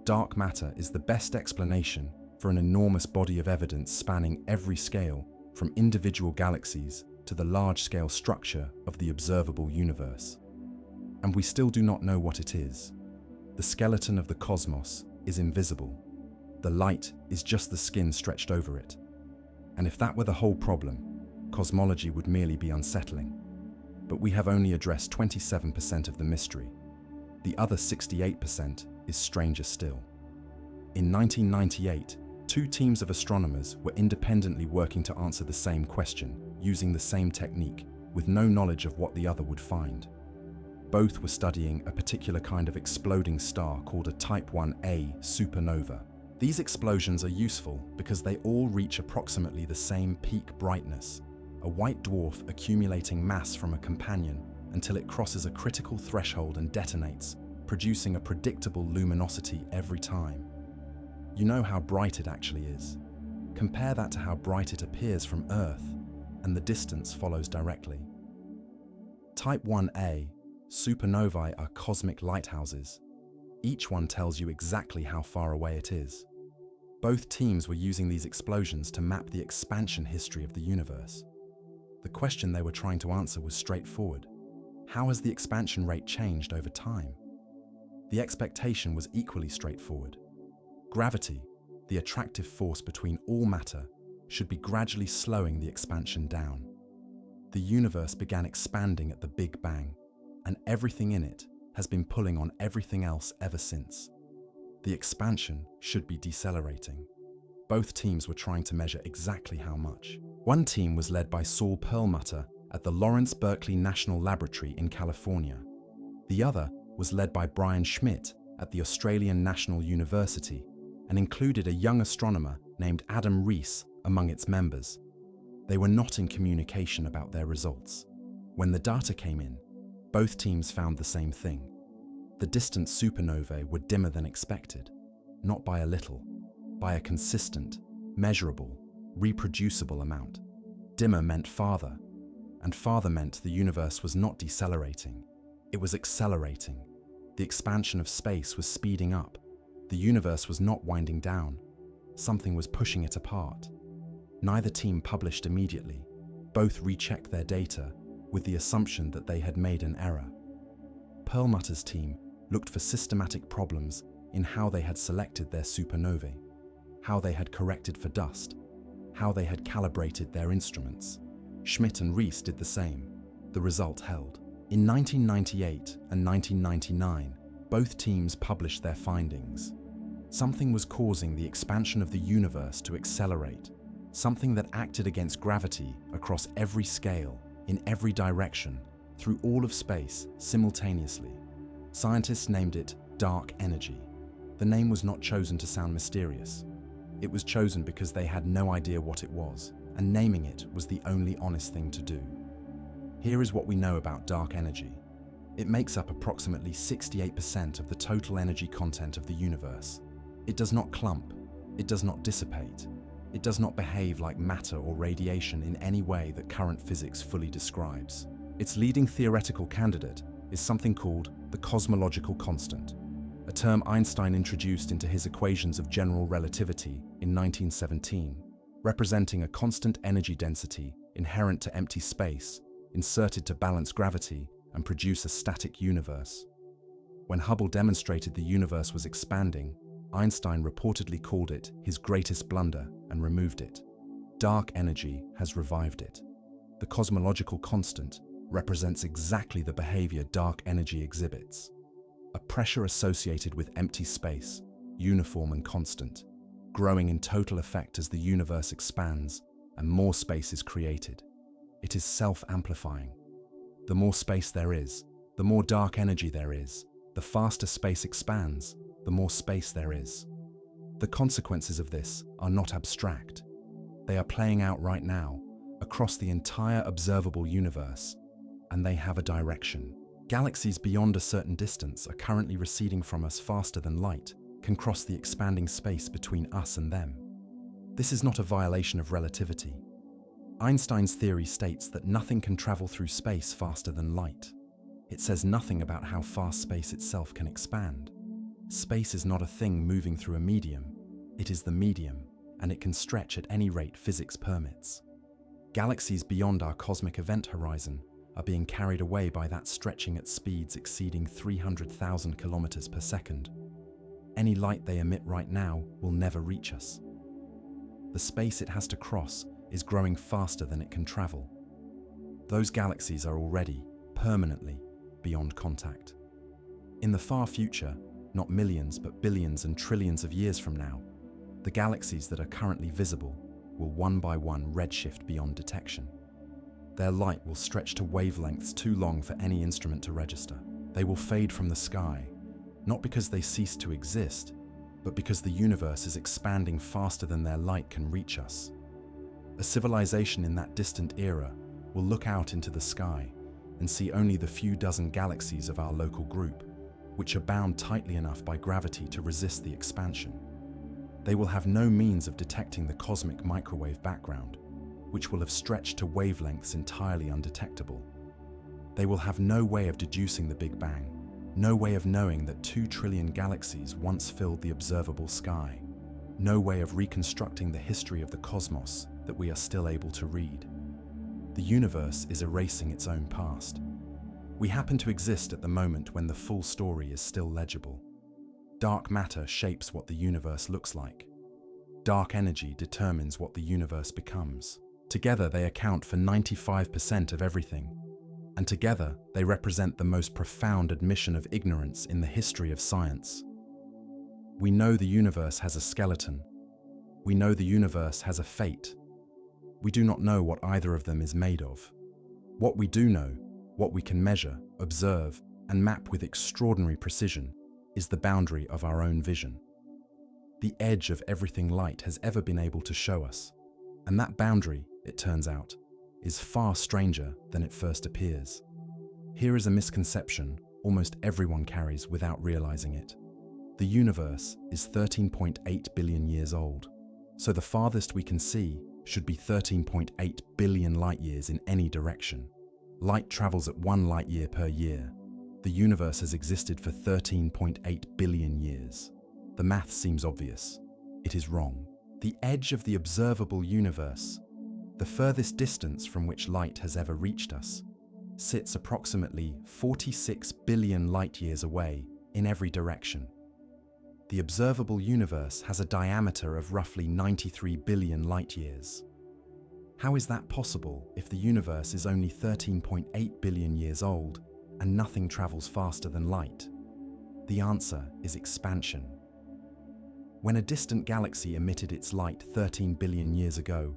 dark matter is the best explanation for an enormous body of evidence spanning every scale, from individual galaxies to the large-scale structure of the observable universe. And we still do not know what it is. The skeleton of the cosmos is invisible. The light is just the skin stretched over it. And if that were the whole problem, cosmology would merely be unsettling. But we have only addressed 27% of the mystery. The other 68% is stranger still. In 1998, two teams of astronomers were independently working to answer the same question, using the same technique, with no knowledge of what the other would find. Both were studying a particular kind of exploding star called a Type 1a supernova. These explosions are useful because they all reach approximately the same peak brightness, a white dwarf accumulating mass from a companion until it crosses a critical threshold and detonates, producing a predictable luminosity every time. You know how bright it actually is. Compare that to how bright it appears from Earth, and the distance follows directly. Type 1a supernovae are cosmic lighthouses. Each one tells you exactly how far away it is. Both teams were using these explosions to map the expansion history of the universe. The question they were trying to answer was straightforward. How has the expansion rate changed over time? The expectation was equally straightforward. Gravity, the attractive force between all matter, should be gradually slowing the expansion down. The universe began expanding at the Big Bang, and everything in it has been pulling on everything else ever since. The expansion should be decelerating. Both teams were trying to measure exactly how much. One team was led by Saul Perlmutter at the Lawrence Berkeley National Laboratory in California. The other was led by Brian Schmidt at the Australian National University and included a young astronomer named Adam Rees among its members. They were not in communication about their results. When the data came in, both teams found the same thing. The distant supernovae were dimmer than expected, not by a little, by a consistent, measurable, reproducible amount. Dimmer meant farther, and farther meant the universe was not decelerating. It was accelerating. The expansion of space was speeding up. The universe was not winding down. Something was pushing it apart. Neither team published immediately. Both rechecked their data with the assumption that they had made an error. Perlmutter's team looked for systematic problems in how they had selected their supernovae, how they had corrected for dust, how they had calibrated their instruments. Schmidt and Rees did the same. The result held. In 1998 and 1999, both teams published their findings. Something was causing the expansion of the universe to accelerate, something that acted against gravity across every scale, in every direction, through all of space simultaneously. Scientists named it dark energy. The name was not chosen to sound mysterious. It was chosen because they had no idea what it was, and naming it was the only honest thing to do. Here is what we know about dark energy. It makes up approximately 68% of the total energy content of the universe. It does not clump. It does not dissipate. It does not behave like matter or radiation in any way that current physics fully describes. Its leading theoretical candidate is something called the cosmological constant, a term Einstein introduced into his equations of general relativity in 1917, representing a constant energy density inherent to empty space, inserted to balance gravity and produce a static universe. When Hubble demonstrated the universe was expanding, Einstein reportedly called it his greatest blunder and removed it. Dark energy has revived it. The cosmological constant represents exactly the behavior dark energy exhibits. A pressure associated with empty space, uniform and constant, growing in total effect as the universe expands and more space is created. It is self-amplifying. The more space there is, the more dark energy there is. The faster space expands, the more space there is. The consequences of this are not abstract. They are playing out right now, across the entire observable universe, and they have a direction. Galaxies beyond a certain distance are currently receding from us faster than light can cross the expanding space between us and them. This is not a violation of relativity. Einstein's theory states that nothing can travel through space faster than light. It says nothing about how fast space itself can expand. Space is not a thing moving through a medium. It is the medium, and it can stretch at any rate physics permits. Galaxies beyond our cosmic event horizon are being carried away by that stretching at speeds exceeding 300,000 kilometers per second. Any light they emit right now will never reach us. The space it has to cross is growing faster than it can travel. Those galaxies are already, permanently, beyond contact. In the far future, not millions but billions and trillions of years from now, the galaxies that are currently visible will one by one redshift beyond detection. Their light will stretch to wavelengths too long for any instrument to register. They will fade from the sky, not because they cease to exist, but because the universe is expanding faster than their light can reach us. A civilization in that distant era will look out into the sky and see only the few dozen galaxies of our local group, which are bound tightly enough by gravity to resist the expansion. They will have no means of detecting the cosmic microwave background, which will have stretched to wavelengths entirely undetectable. They will have no way of deducing the Big Bang, no way of knowing that 2 trillion galaxies once filled the observable sky, no way of reconstructing the history of the cosmos that we are still able to read. The universe is erasing its own past. We happen to exist at the moment when the full story is still legible. Dark matter shapes what the universe looks like. Dark energy determines what the universe becomes. Together they account for 95% of everything, and together they represent the most profound admission of ignorance in the history of science. We know the universe has a skeleton. We know the universe has a fate. We do not know what either of them is made of. What we do know, what we can measure, observe, and map with extraordinary precision, is the boundary of our own vision. The edge of everything light has ever been able to show us, and that boundary, it turns out, is far stranger than it first appears. Here is a misconception almost everyone carries without realizing it. The universe is 13.8 billion years old, so the farthest we can see should be 13.8 billion light years in any direction. Light travels at 1 light year per year. The universe has existed for 13.8 billion years. The math seems obvious. It is wrong. The edge of the observable universe, the furthest distance from which light has ever reached us, sits approximately 46 billion light years away in every direction. The observable universe has a diameter of roughly 93 billion light years. How is that possible if the universe is only 13.8 billion years old and nothing travels faster than light? The answer is expansion. When a distant galaxy emitted its light 13 billion years ago,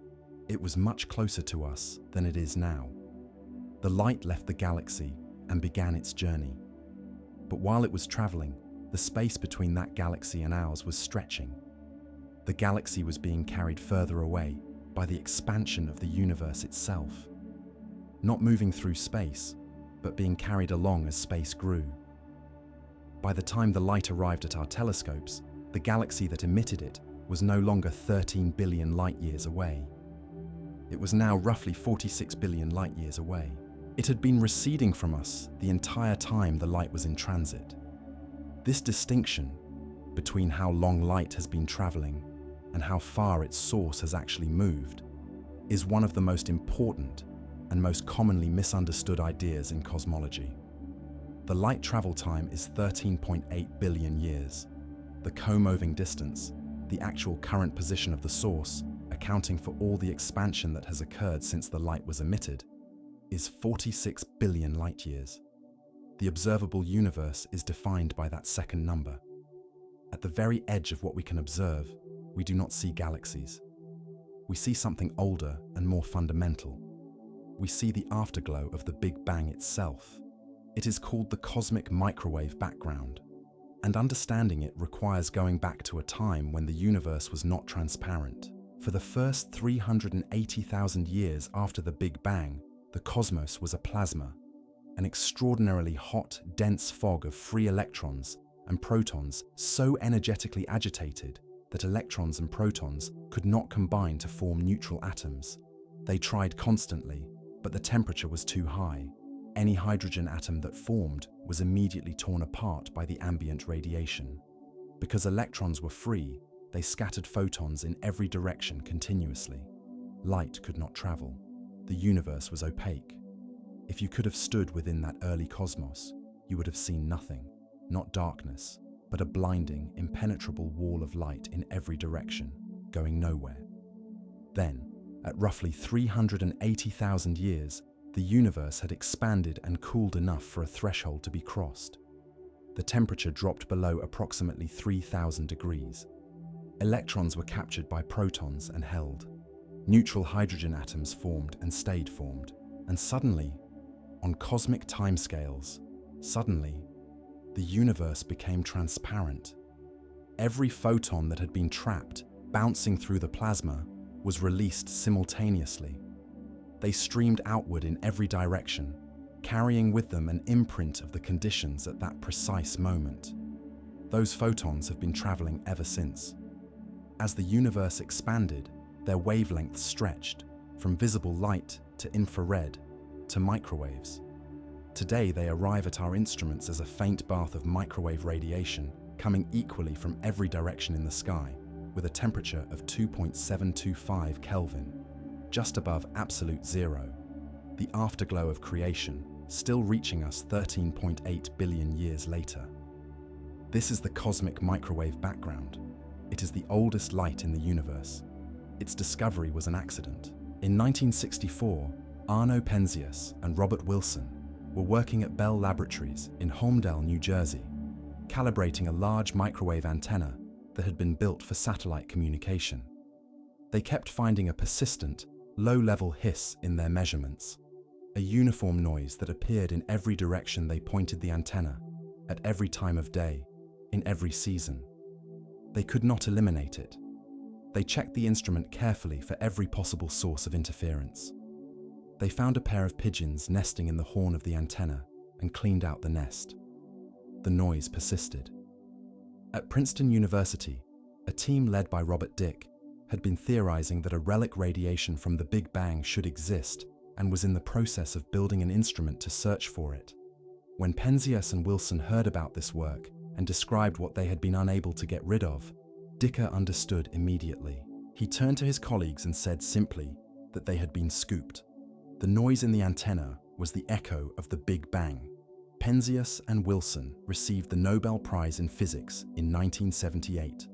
it was much closer to us than it is now. The light left the galaxy and began its journey. But while it was traveling, the space between that galaxy and ours was stretching. The galaxy was being carried further away by the expansion of the universe itself. Not moving through space, but being carried along as space grew. By the time the light arrived at our telescopes, the galaxy that emitted it was no longer 13 billion light years away. It was now roughly 46 billion light years away. It had been receding from us the entire time the light was in transit. This distinction between how long light has been traveling and how far its source has actually moved is one of the most important and most commonly misunderstood ideas in cosmology. The light travel time is 13.8 billion years. The co-moving distance, the actual current position of the source, accounting for all the expansion that has occurred since the light was emitted, is 46 billion light years. The observable universe is defined by that second number. At the very edge of what we can observe, we do not see galaxies. We see something older and more fundamental. We see the afterglow of the Big Bang itself. It is called the cosmic microwave background, and understanding it requires going back to a time when the universe was not transparent. For the first 380,000 years after the Big Bang, the cosmos was a plasma, an extraordinarily hot, dense fog of free electrons and protons so energetically agitated that electrons and protons could not combine to form neutral atoms. They tried constantly, but the temperature was too high. Any hydrogen atom that formed was immediately torn apart by the ambient radiation. Because electrons were free, they scattered photons in every direction continuously. Light could not travel. The universe was opaque. If you could have stood within that early cosmos, you would have seen nothing, not darkness, but a blinding, impenetrable wall of light in every direction, going nowhere. Then, at roughly 380,000 years, the universe had expanded and cooled enough for a threshold to be crossed. The temperature dropped below approximately 3,000 degrees. Electrons were captured by protons and held. Neutral hydrogen atoms formed and stayed formed. And suddenly, on cosmic timescales, the universe became transparent. Every photon that had been trapped, bouncing through the plasma, was released simultaneously. They streamed outward in every direction, carrying with them an imprint of the conditions at that precise moment. Those photons have been traveling ever since. As the universe expanded, their wavelengths stretched, from visible light to infrared to microwaves. Today they arrive at our instruments as a faint bath of microwave radiation coming equally from every direction in the sky, with a temperature of 2.725 Kelvin, just above absolute zero, the afterglow of creation still reaching us 13.8 billion years later. This is the cosmic microwave background. It is the oldest light in the universe. Its discovery was an accident. In 1964, Arno Penzias and Robert Wilson were working at Bell Laboratories in Holmdel, New Jersey, calibrating a large microwave antenna that had been built for satellite communication. They kept finding a persistent, low-level hiss in their measurements, a uniform noise that appeared in every direction they pointed the antenna, at every time of day, in every season. They could not eliminate it. They checked the instrument carefully for every possible source of interference. They found a pair of pigeons nesting in the horn of the antenna and cleaned out the nest. The noise persisted. At Princeton University, a team led by Robert Dick had been theorizing that a relic radiation from the Big Bang should exist and was in the process of building an instrument to search for it. When Penzias and Wilson heard about this work and described what they had been unable to get rid of, Dicker understood immediately. He turned to his colleagues and said simply that they had been scooped. The noise in the antenna was the echo of the Big Bang. Penzias and Wilson received the Nobel Prize in Physics in 1978.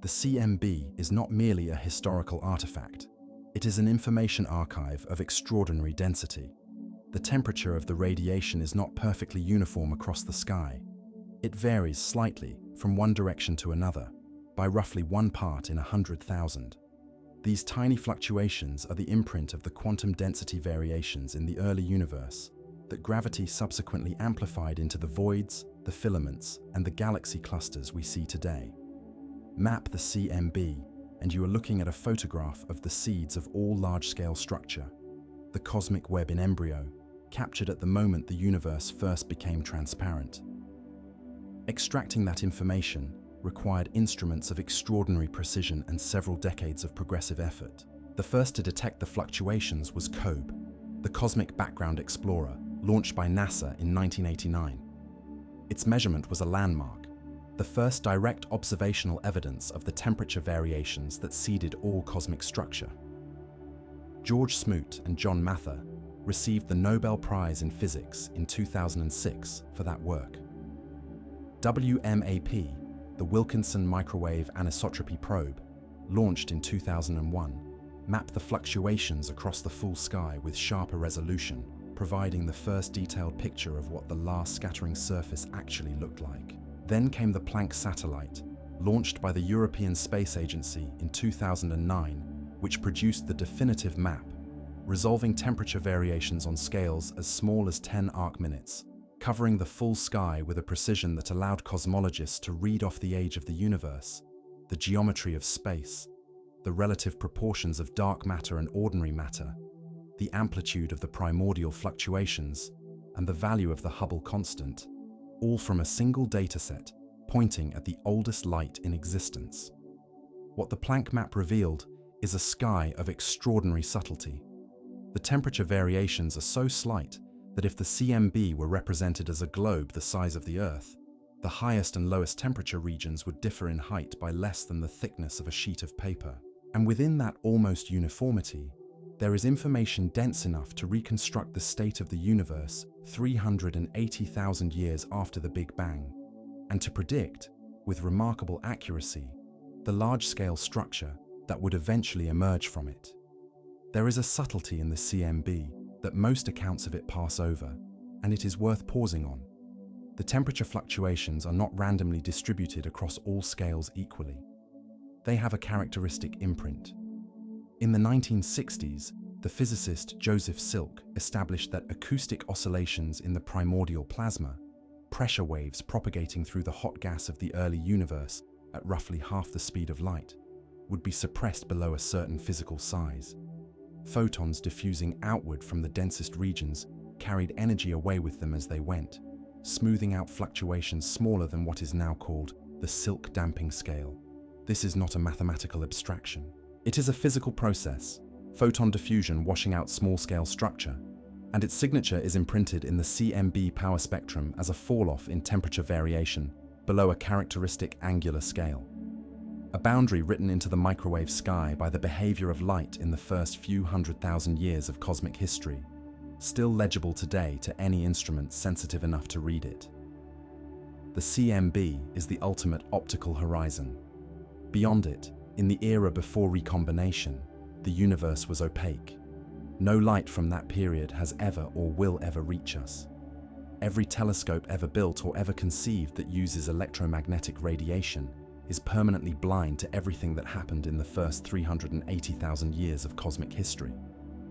The CMB is not merely a historical artifact. It is an information archive of extraordinary density. The temperature of the radiation is not perfectly uniform across the sky. It varies slightly from one direction to another, by roughly 1 part in 100,000. These tiny fluctuations are the imprint of the quantum density variations in the early universe that gravity subsequently amplified into the voids, the filaments, and the galaxy clusters we see today. Map the CMB, and you are looking at a photograph of the seeds of all large-scale structure, the cosmic web in embryo, captured at the moment the universe first became transparent. Extracting that information required instruments of extraordinary precision and several decades of progressive effort. The first to detect the fluctuations was COBE, the Cosmic Background Explorer, launched by NASA in 1989. Its measurement was a landmark, the first direct observational evidence of the temperature variations that seeded all cosmic structure. George Smoot and John Mather received the Nobel Prize in Physics in 2006 for that work. WMAP, the Wilkinson Microwave Anisotropy Probe, launched in 2001, mapped the fluctuations across the full sky with sharper resolution, providing the first detailed picture of what the last scattering surface actually looked like. Then came the Planck satellite, launched by the European Space Agency in 2009, which produced the definitive map, resolving temperature variations on scales as small as 10 arc-minutes, covering the full sky with a precision that allowed cosmologists to read off the age of the universe, the geometry of space, the relative proportions of dark matter and ordinary matter, the amplitude of the primordial fluctuations, and the value of the Hubble constant, all from a single dataset pointing at the oldest light in existence. What the Planck map revealed is a sky of extraordinary subtlety. The temperature variations are so slight that if the CMB were represented as a globe the size of the Earth, the highest and lowest temperature regions would differ in height by less than the thickness of a sheet of paper. And within that almost uniformity, there is information dense enough to reconstruct the state of the universe 380,000 years after the Big Bang, and to predict, with remarkable accuracy, the large-scale structure that would eventually emerge from it. There is a subtlety in the CMB that most accounts of it pass over, and it is worth pausing on. The temperature fluctuations are not randomly distributed across all scales equally. They have a characteristic imprint. In the 1960s, the physicist Joseph Silk established that acoustic oscillations in the primordial plasma, pressure waves propagating through the hot gas of the early universe at roughly half the speed of light, would be suppressed below a certain physical size. Photons diffusing outward from the densest regions carried energy away with them as they went, smoothing out fluctuations smaller than what is now called the Silk damping scale. This is not a mathematical abstraction. It is a physical process, photon diffusion washing out small-scale structure, and its signature is imprinted in the CMB power spectrum as a fall-off in temperature variation below a characteristic angular scale. A boundary written into the microwave sky by the behavior of light in the first few 100,000 years of cosmic history, still legible today to any instrument sensitive enough to read it. The CMB is the ultimate optical horizon. Beyond it, in the era before recombination, the universe was opaque. No light from that period has ever or will ever reach us. Every telescope ever built or ever conceived that uses electromagnetic radiation is permanently blind to everything that happened in the first 380,000 years of cosmic history.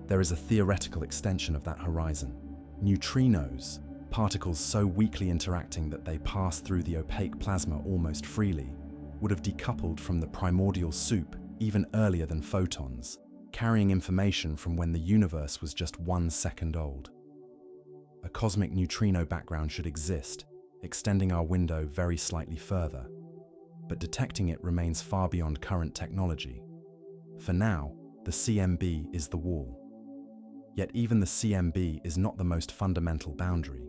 There is a theoretical extension of that horizon. Neutrinos, particles so weakly interacting that they pass through the opaque plasma almost freely, would have decoupled from the primordial soup even earlier than photons, carrying information from when the universe was just 1 second old. A cosmic neutrino background should exist, extending our window very slightly further, but detecting it remains far beyond current technology. For now, the CMB is the wall. Yet even the CMB is not the most fundamental boundary.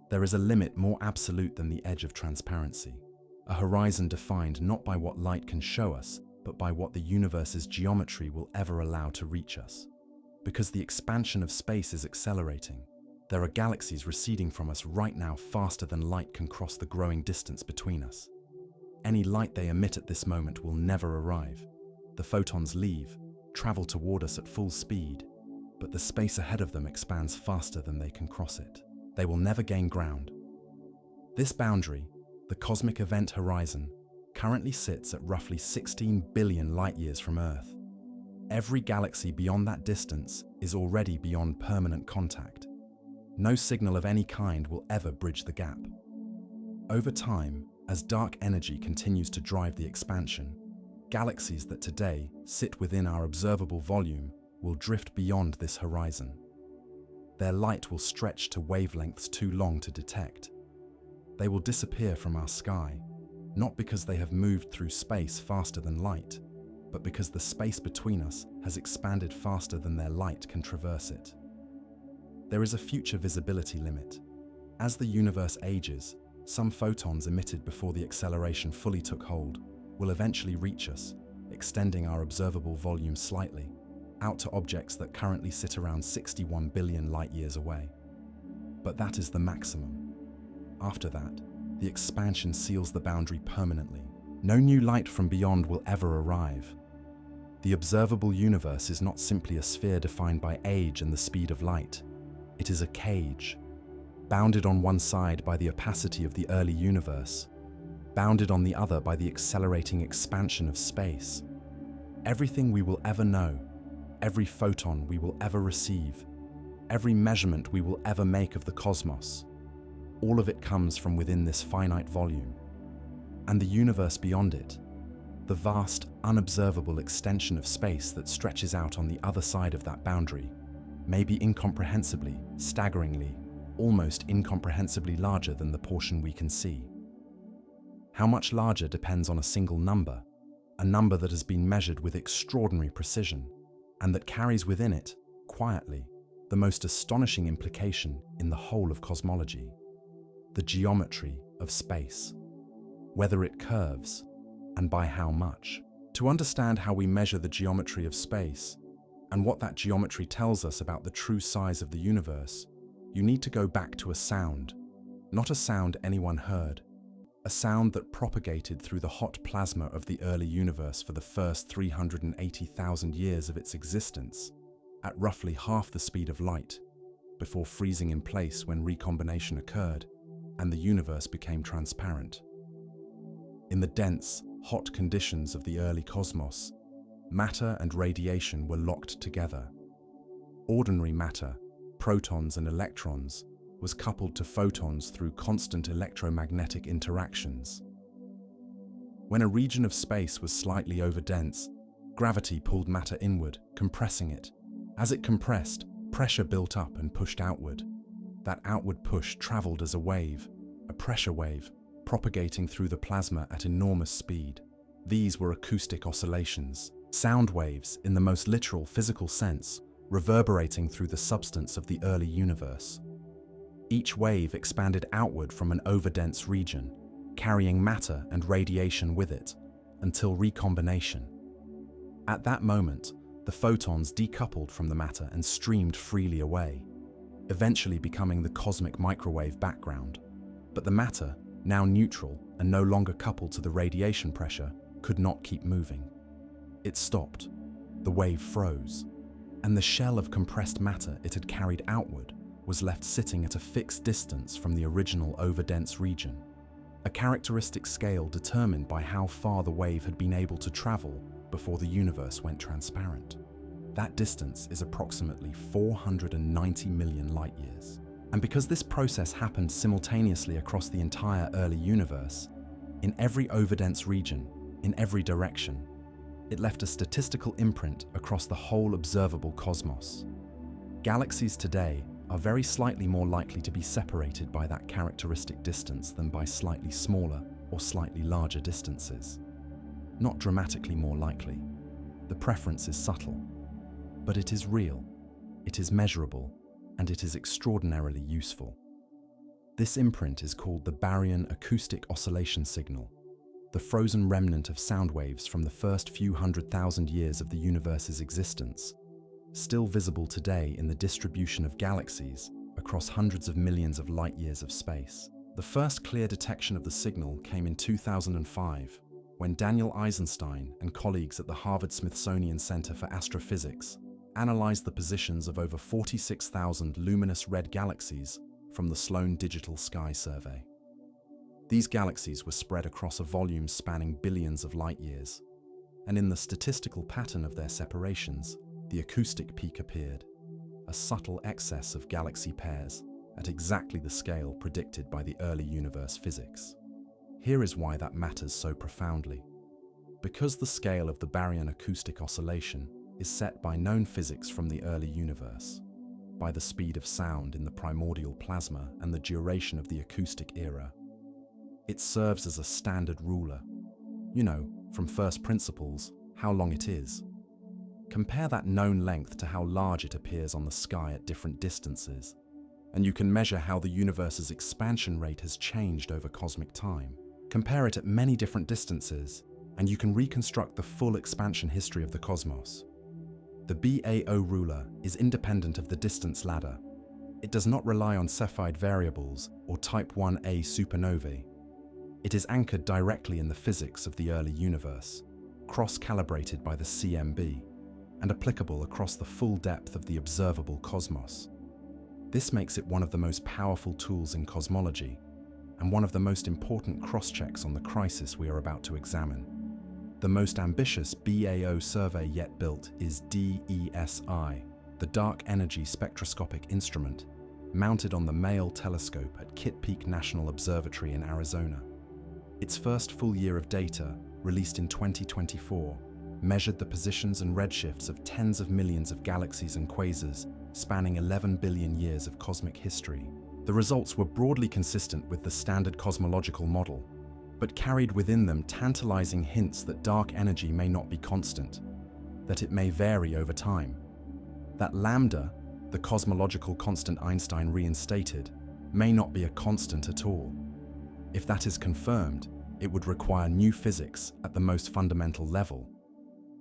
There is a limit more absolute than the edge of transparency, a horizon defined not by what light can show us, but by what the universe's geometry will ever allow to reach us. Because the expansion of space is accelerating, there are galaxies receding from us right now faster than light can cross the growing distance between us. Any light they emit at this moment will never arrive. The photons leave, travel toward us at full speed, but the space ahead of them expands faster than they can cross it. They will never gain ground. This boundary, the cosmic event horizon, currently sits at roughly 16 billion light-years from Earth. Every galaxy beyond that distance is already beyond permanent contact. No signal of any kind will ever bridge the gap. Over time, as dark energy continues to drive the expansion, galaxies that today sit within our observable volume will drift beyond this horizon. Their light will stretch to wavelengths too long to detect. They will disappear from our sky, not because they have moved through space faster than light, but because the space between us has expanded faster than their light can traverse it. There is a future visibility limit. As the universe ages, some photons emitted before the acceleration fully took hold will eventually reach us, extending our observable volume slightly, out to objects that currently sit around 61 billion light-years away. But that is the maximum. After that, the expansion seals the boundary permanently. No new light from beyond will ever arrive. The observable universe is not simply a sphere defined by age and the speed of light. It is a cage, bounded on one side by the opacity of the early universe, bounded on the other by the accelerating expansion of space. Everything we will ever know, every photon we will ever receive, every measurement we will ever make of the cosmos, all of it comes from within this finite volume. And the universe beyond it, the vast, unobservable extension of space that stretches out on the other side of that boundary, may be incomprehensibly, staggeringly, almost incomprehensibly larger than the portion we can see. How much larger depends on a single number, a number that has been measured with extraordinary precision, and that carries within it, quietly, the most astonishing implication in the whole of cosmology: the geometry of space, whether it curves, and by how much. To understand how we measure the geometry of space, and what that geometry tells us about the true size of the universe, you need to go back to a sound, not a sound anyone heard, a sound that propagated through the hot plasma of the early universe for the first 380,000 years of its existence, at roughly half the speed of light, before freezing in place when recombination occurred and the universe became transparent. In the dense, hot conditions of the early cosmos, matter and radiation were locked together. Ordinary matter, protons and electrons, was coupled to photons through constant electromagnetic interactions. When a region of space was slightly overdense, gravity pulled matter inward, compressing it. As it compressed, pressure built up and pushed outward. That outward push traveled as a pressure wave, propagating through the plasma at enormous speed. These were acoustic oscillations, sound waves in the most literal physical sense, reverberating through the substance of the early universe. Each wave expanded outward from an overdense region, carrying matter and radiation with it, until recombination. At that moment, the photons decoupled from the matter and streamed freely away, eventually becoming the cosmic microwave background. But the matter, now neutral and no longer coupled to the radiation pressure, could not keep moving. It stopped, the wave froze, and the shell of compressed matter it had carried outward was left sitting at a fixed distance from the original overdense region. a characteristic scale determined by how far the wave had been able to travel before the universe went transparent. That distance is approximately 490 million light-years. And because this process happened simultaneously across the entire early universe, in every overdense region, in every direction, it left a statistical imprint across the whole observable cosmos. Galaxies today are very slightly more likely to be separated by that characteristic distance than by slightly smaller or slightly larger distances. Not dramatically more likely. The preference is subtle, but it is real, it is measurable, and it is extraordinarily useful. This imprint is called the Baryon Acoustic Oscillation Signal, the frozen remnant of sound waves from the first few 100,000 years of the universe's existence, still visible today in the distribution of galaxies across hundreds of millions of light-years of space. The first clear detection of the signal came in 2005, when Daniel Eisenstein and colleagues at the Harvard-Smithsonian Center for Astrophysics analyzed the positions of over 46,000 luminous red galaxies from the Sloan Digital Sky Survey. These galaxies were spread across a volume spanning billions of light-years, and in the statistical pattern of their separations, the acoustic peak appeared, a subtle excess of galaxy pairs at exactly the scale predicted by the early universe physics. Here is why that matters so profoundly. Because the scale of the Baryon acoustic oscillation is set by known physics from the early universe, by the speed of sound in the primordial plasma and the duration of the acoustic era, it serves as a standard ruler. You know, from first principles, how long it is. Compare that known length to how large it appears on the sky at different distances, and you can measure how the universe's expansion rate has changed over cosmic time. Compare it at many different distances, and you can reconstruct the full expansion history of the cosmos. The BAO ruler is independent of the distance ladder. It does not rely on Cepheid variables or Type 1a supernovae. It is anchored directly in the physics of the early universe, cross-calibrated by the CMB, and applicable across the full depth of the observable cosmos. This makes it one of the most powerful tools in cosmology, and one of the most important cross-checks on the crisis we are about to examine. The most ambitious BAO survey yet built is DESI, the Dark Energy Spectroscopic Instrument, mounted on the Mail Telescope at Kitt Peak National Observatory in Arizona. Its first full year of data, released in 2024, measured the positions and redshifts of tens of millions of galaxies and quasars spanning 11 billion years of cosmic history. The results were broadly consistent with the standard cosmological model, but carried within them tantalizing hints that dark energy may not be constant, that it may vary over time, that lambda, the cosmological constant Einstein reinstated, may not be a constant at all. If that is confirmed, it would require new physics at the most fundamental level,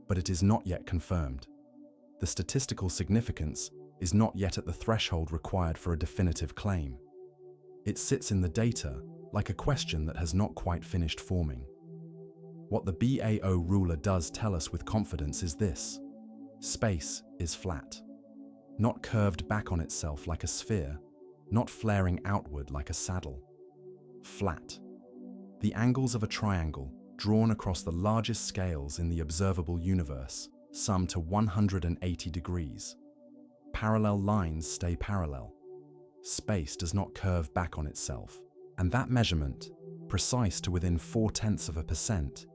but it is not yet confirmed. The statistical significance is not yet at the threshold required for a definitive claim. It sits in the data like a question that has not quite finished forming. What the BAO ruler does tell us with confidence is this: space is flat, not curved back on itself like a sphere, not flaring outward like a saddle. Flat. The angles of a triangle drawn across the largest scales in the observable universe sum to 180 degrees. Parallel lines stay parallel. Space does not curve back on itself, and that measurement, precise to within 0.4%,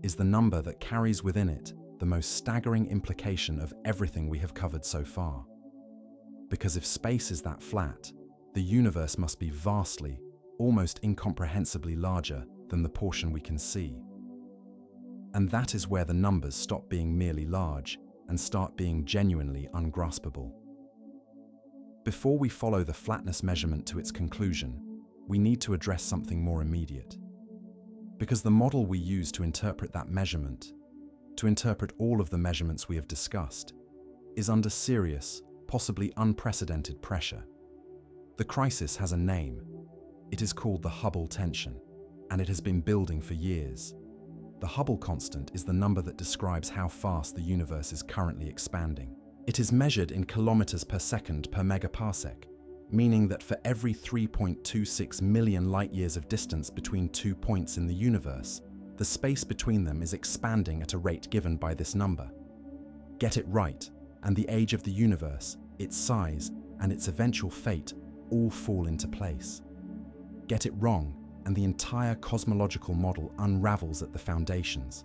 is the number that carries within it the most staggering implication of everything we have covered so far. Because if space is that flat, the universe must be vastly, almost incomprehensibly larger than the portion we can see. And that is where the numbers stop being merely large and start being genuinely ungraspable. Before we follow the flatness measurement to its conclusion, we need to address something more immediate. Because the model we use to interpret that measurement, to interpret all of the measurements we have discussed, is under serious, possibly unprecedented pressure. The crisis has a name. It is called the Hubble tension, and it has been building for years. The Hubble constant is the number that describes how fast the universe is currently expanding. It is measured in kilometers per second per megaparsec, meaning that for every 3.26 million light-years of distance between 2 points in the universe, the space between them is expanding at a rate given by this number. Get it right, and the age of the universe, its size, and its eventual fate all fall into place. Get it wrong, and the entire cosmological model unravels at the foundations.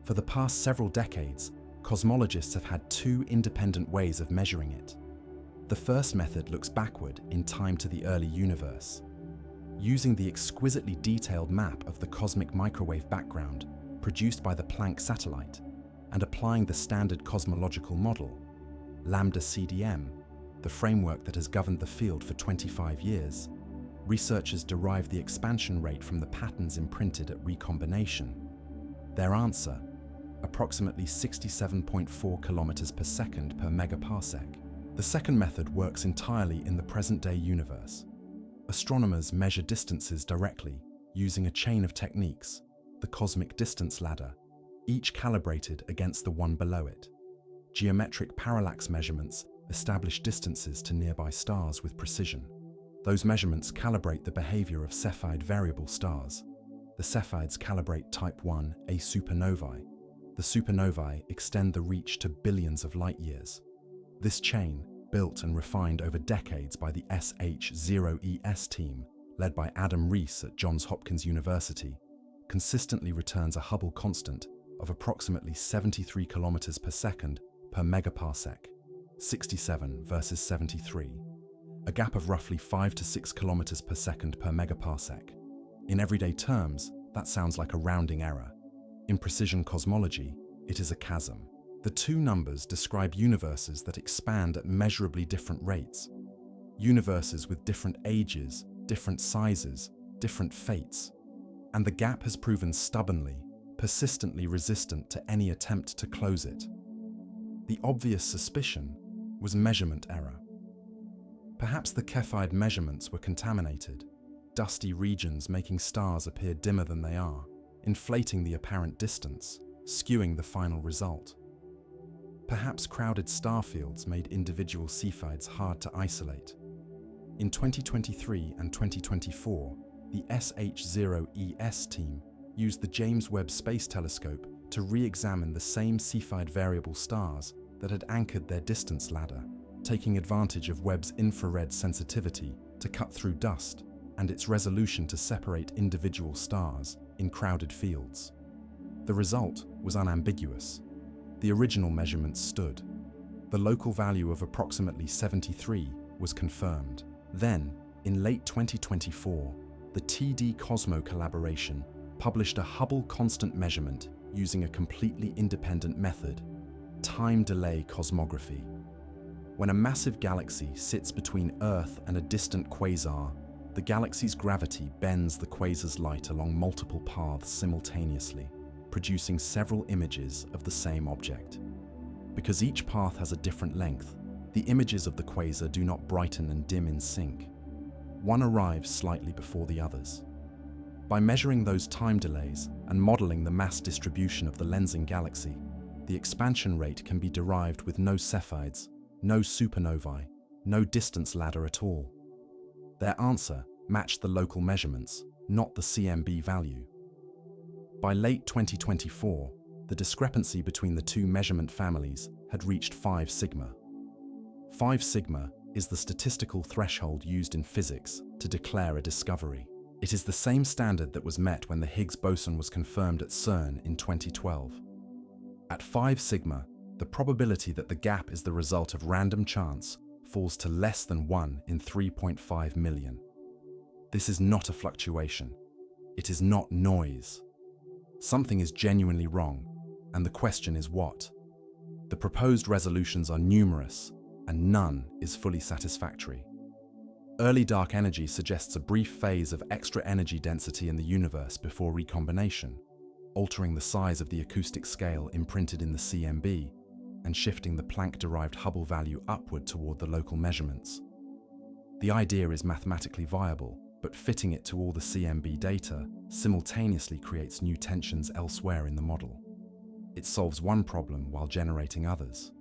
For the past several decades, cosmologists have had two independent ways of measuring it. The first method looks backward in time to the early universe. Using the exquisitely detailed map of the cosmic microwave background produced by the Planck satellite and applying the standard cosmological model, Lambda CDM, the framework that has governed the field for 25 years, researchers derive the expansion rate from the patterns imprinted at recombination. Their answer, approximately 67.4 kilometers per second per megaparsec. The second method works entirely in the present-day universe. Astronomers measure distances directly using a chain of techniques, the cosmic distance ladder, each calibrated against the one below it. Geometric parallax measurements establish distances to nearby stars with precision. Those measurements calibrate the behavior of Cepheid variable stars. The Cepheids calibrate Type 1a supernovae. The supernovae extend the reach to billions of light-years. This chain, built and refined over decades by the SH0ES team, led by Adam Rees at Johns Hopkins University, consistently returns a Hubble constant of approximately 73 kilometers per second per megaparsec, 67 versus 73, a gap of roughly 5 to 6 kilometers per second per megaparsec. In everyday terms, that sounds like a rounding error. In precision cosmology, it is a chasm. The two numbers describe universes that expand at measurably different rates. Universes with different ages, different sizes, different fates. And the gap has proven stubbornly, persistently resistant to any attempt to close it. The obvious suspicion was measurement error. Perhaps the Cepheid measurements were contaminated, dusty regions making stars appear dimmer than they are, inflating the apparent distance, skewing the final result. Perhaps crowded star fields made individual Cepheids hard to isolate. In 2023 and 2024, the SH0ES team used the James Webb Space Telescope to re-examine the same Cepheid variable stars that had anchored their distance ladder, taking advantage of Webb's infrared sensitivity to cut through dust and its resolution to separate individual stars in crowded fields. The result was unambiguous. The original measurements stood. The local value of approximately 73 was confirmed. Then, in late 2024, the TD Cosmo collaboration published a Hubble constant measurement using a completely independent method, time delay cosmography. When a massive galaxy sits between Earth and a distant quasar, the galaxy's gravity bends the quasar's light along multiple paths simultaneously, producing several images of the same object. Because each path has a different length, the images of the quasar do not brighten and dim in sync. One arrives slightly before the others. By measuring those time delays and modeling the mass distribution of the lensing galaxy, the expansion rate can be derived with no Cepheids, no supernovae, no distance ladder at all. Their answer matched the local measurements, not the CMB value. By late 2024, the discrepancy between the two measurement families had reached 5 sigma. 5 sigma is the statistical threshold used in physics to declare a discovery. It is the same standard that was met when the Higgs boson was confirmed at CERN in 2012. At 5 sigma, the probability that the gap is the result of random chance falls to less than 1 in 3.5 million. This is not a fluctuation. It is not noise. Something is genuinely wrong, and the question is what? The proposed resolutions are numerous, and none is fully satisfactory. Early dark energy suggests a brief phase of extra energy density in the universe before recombination, altering the size of the acoustic scale imprinted in the CMB and shifting the Planck-derived Hubble value upward toward the local measurements. The idea is mathematically viable, but fitting it to all the CMB data simultaneously creates new tensions elsewhere in the model. It solves one problem while generating others.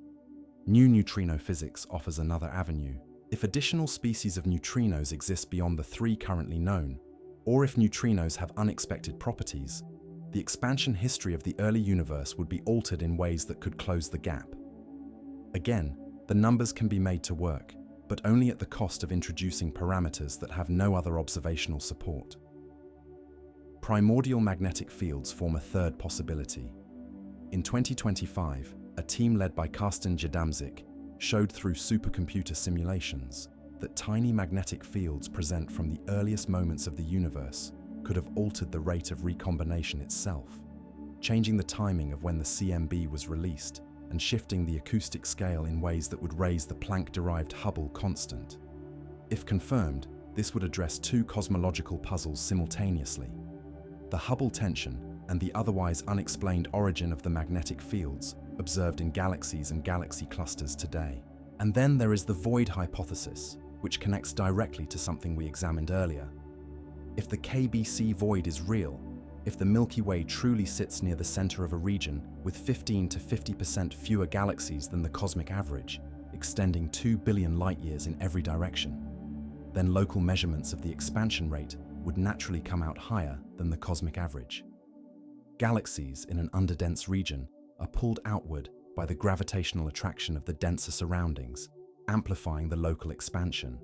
New neutrino physics offers another avenue, If additional species of neutrinos exist beyond the 3 currently known, or if neutrinos have unexpected properties, the expansion history of the early universe would be altered in ways that could close the gap. Again, the numbers can be made to work, but only at the cost of introducing parameters that have no other observational support. Primordial magnetic fields form a third possibility. In 2025, a team led by Karsten Jadamczyk showed through supercomputer simulations that tiny magnetic fields present from the earliest moments of the universe could have altered the rate of recombination itself, changing the timing of when the CMB was released and shifting the acoustic scale in ways that would raise the Planck-derived Hubble constant. If confirmed, this would address 2 cosmological puzzles simultaneously: the Hubble tension and the otherwise unexplained origin of the magnetic fields observed in galaxies and galaxy clusters today. And then there is the void hypothesis, which connects directly to something we examined earlier. If the KBC void is real, if the Milky Way truly sits near the center of a region with 15 to 50% fewer galaxies than the cosmic average, extending 2 billion light-years in every direction, then local measurements of the expansion rate would naturally come out higher than the cosmic average. Galaxies in an underdense region are pulled outward by the gravitational attraction of the denser surroundings, amplifying the local expansion.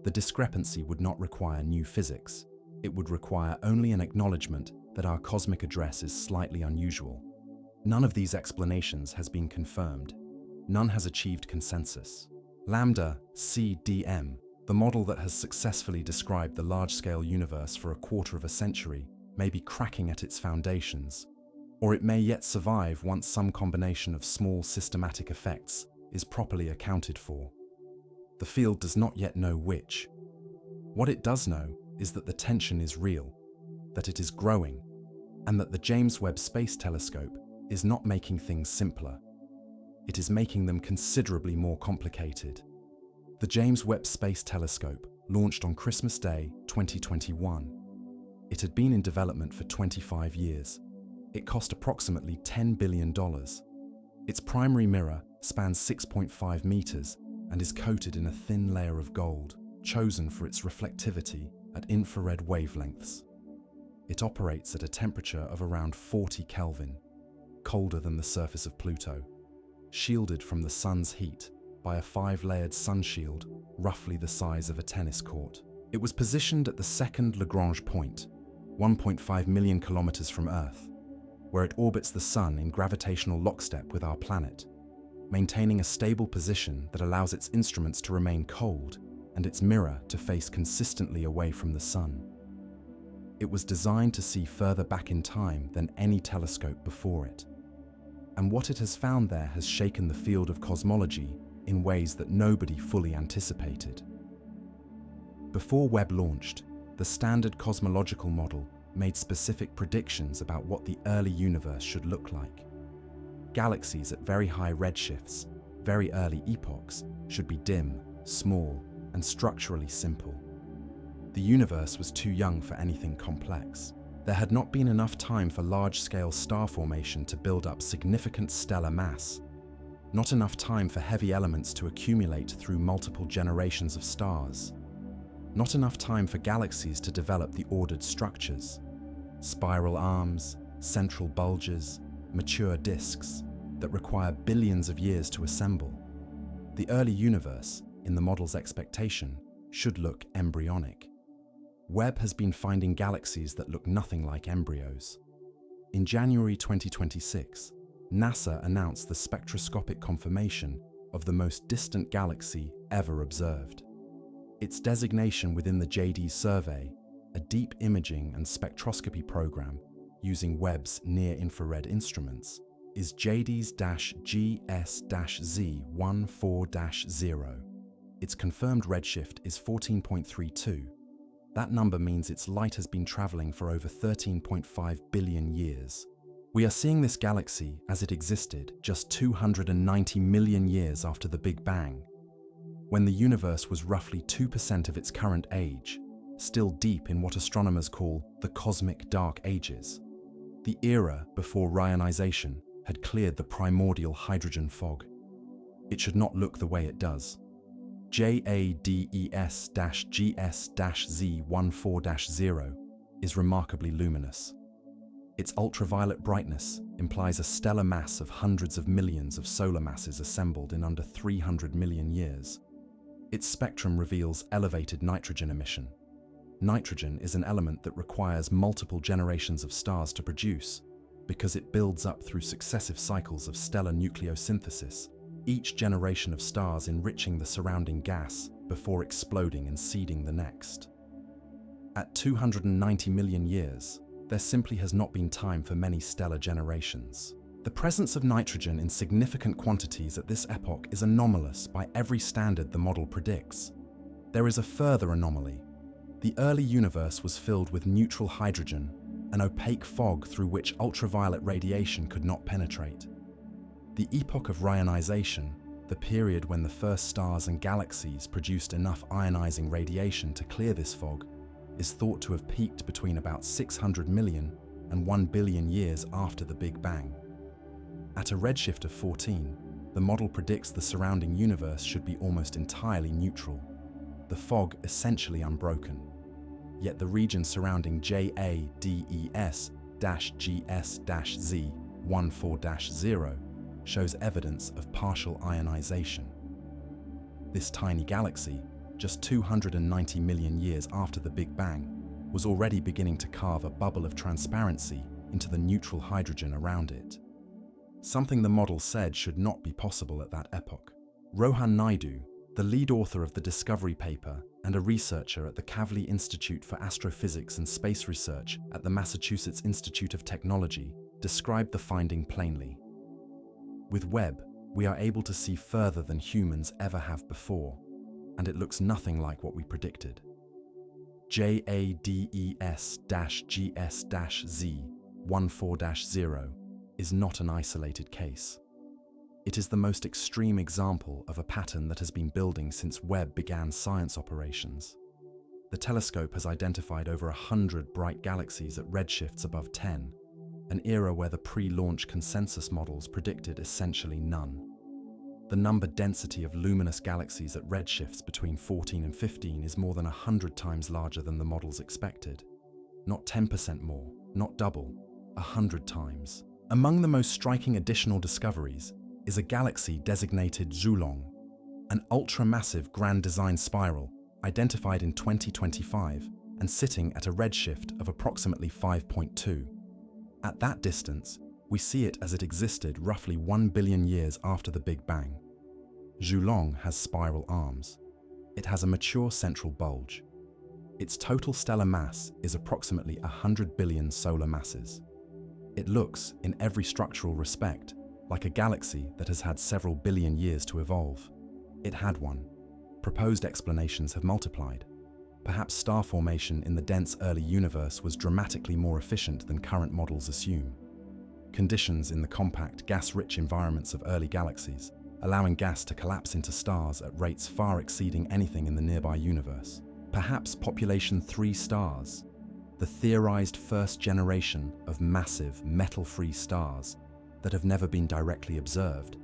The discrepancy would not require new physics. It would require only an acknowledgement that our cosmic address is slightly unusual. None of these explanations has been confirmed. None has achieved consensus. Lambda CDM, the model that has successfully described the large-scale universe for a quarter of a century, may be cracking at its foundations, or it may yet survive once some combination of small systematic effects is properly accounted for. The field does not yet know which. What it does know is that the tension is real, that it is growing, and that the James Webb Space Telescope is not making things simpler. It is making them considerably more complicated. The James Webb Space Telescope launched on Christmas Day 2021. It had been in development for 25 years. It cost approximately $10 billion. Its primary mirror spans 6.5 meters and is coated in a thin layer of gold, chosen for its reflectivity at infrared wavelengths. It operates at a temperature of around 40 Kelvin, colder than the surface of Pluto, shielded from the sun's heat by a 5-layered sun shield roughly the size of a tennis court. It was positioned at the second Lagrange point, 1.5 million kilometers from Earth, where it orbits the Sun in gravitational lockstep with our planet, maintaining a stable position that allows its instruments to remain cold and its mirror to face consistently away from the Sun. It was designed to see further back in time than any telescope before it. And what it has found there has shaken the field of cosmology in ways that nobody fully anticipated. Before Webb launched, the standard cosmological model made specific predictions about what the early universe should look like. Galaxies at very high redshifts, very early epochs, should be dim, small, and structurally simple. The universe was too young for anything complex. There had not been enough time for large-scale star formation to build up significant stellar mass, not enough time for heavy elements to accumulate through multiple generations of stars, not enough time for galaxies to develop the ordered structures, spiral arms, central bulges, mature disks, that require billions of years to assemble. The early universe, in the model's expectation, should look embryonic. Webb has been finding galaxies that look nothing like embryos. In January 2026, NASA announced the spectroscopic confirmation of the most distant galaxy ever observed. Its designation within the JD survey, a deep imaging and spectroscopy program using Webb's near-infrared instruments, is JD's-GS-Z14-0. Its confirmed redshift is 14.32. That number means its light has been traveling for over 13.5 billion years. We are seeing this galaxy as it existed just 290 million years after the Big Bang, when the universe was roughly 2% of its current age, still deep in what astronomers call the cosmic dark ages. The era before reionization had cleared the primordial hydrogen fog. It should not look the way it does. JADES-GS-Z14-0 is remarkably luminous. Its ultraviolet brightness implies a stellar mass of hundreds of millions of solar masses assembled in under 300 million years. Its spectrum reveals elevated nitrogen emission. Nitrogen is an element that requires multiple generations of stars to produce because it builds up through successive cycles of stellar nucleosynthesis, each generation of stars enriching the surrounding gas before exploding and seeding the next. At 290 million years, there simply has not been time for many stellar generations. The presence of nitrogen in significant quantities at this epoch is anomalous by every standard the model predicts. There is a further anomaly. The early universe was filled with neutral hydrogen, an opaque fog through which ultraviolet radiation could not penetrate. The epoch of reionization, the period when the first stars and galaxies produced enough ionizing radiation to clear this fog, is thought to have peaked between about 600 million and 1 billion years after the Big Bang. At a redshift of 14, the model predicts the surrounding universe should be almost entirely neutral, the fog essentially unbroken. Yet the region surrounding JADES-GS-Z14-0 shows evidence of partial ionization. This tiny galaxy, just 290 million years after the Big Bang, was already beginning to carve a bubble of transparency into the neutral hydrogen around it. Something the model said should not be possible at that epoch. Rohan Naidu, the lead author of the discovery paper and a researcher at the Kavli Institute for Astrophysics and Space Research at the Massachusetts Institute of Technology, described the finding plainly. With Webb, we are able to see further than humans ever have before, and it looks nothing like what we predicted. JADES-GS-Z14-0 is not an isolated case. It is the most extreme example of a pattern that has been building since Webb began science operations. The telescope has identified over 100 bright galaxies at redshifts above 10, an era where the pre-launch consensus models predicted essentially none. The number density of luminous galaxies at redshifts between 14 and 15 is more than 100 times larger than the models expected. Not 10% more, not double, 100 times. Among the most striking additional discoveries is a galaxy designated Xulong, an ultra-massive grand design spiral identified in 2025 and sitting at a redshift of approximately 5.2. At that distance, we see it as it existed roughly 1 billion years after the Big Bang. Xulong has spiral arms. It has a mature central bulge. Its total stellar mass is approximately 100 billion solar masses. It looks, in every structural respect, like a galaxy that has had several billion years to evolve. It had one. Proposed explanations have multiplied. Perhaps star formation in the dense early universe was dramatically more efficient than current models assume. Conditions in the compact, gas-rich environments of early galaxies, allowing gas to collapse into stars at rates far exceeding anything in the nearby universe. Perhaps population 3 stars, the theorized first generation of massive, metal-free stars that have never been directly observed,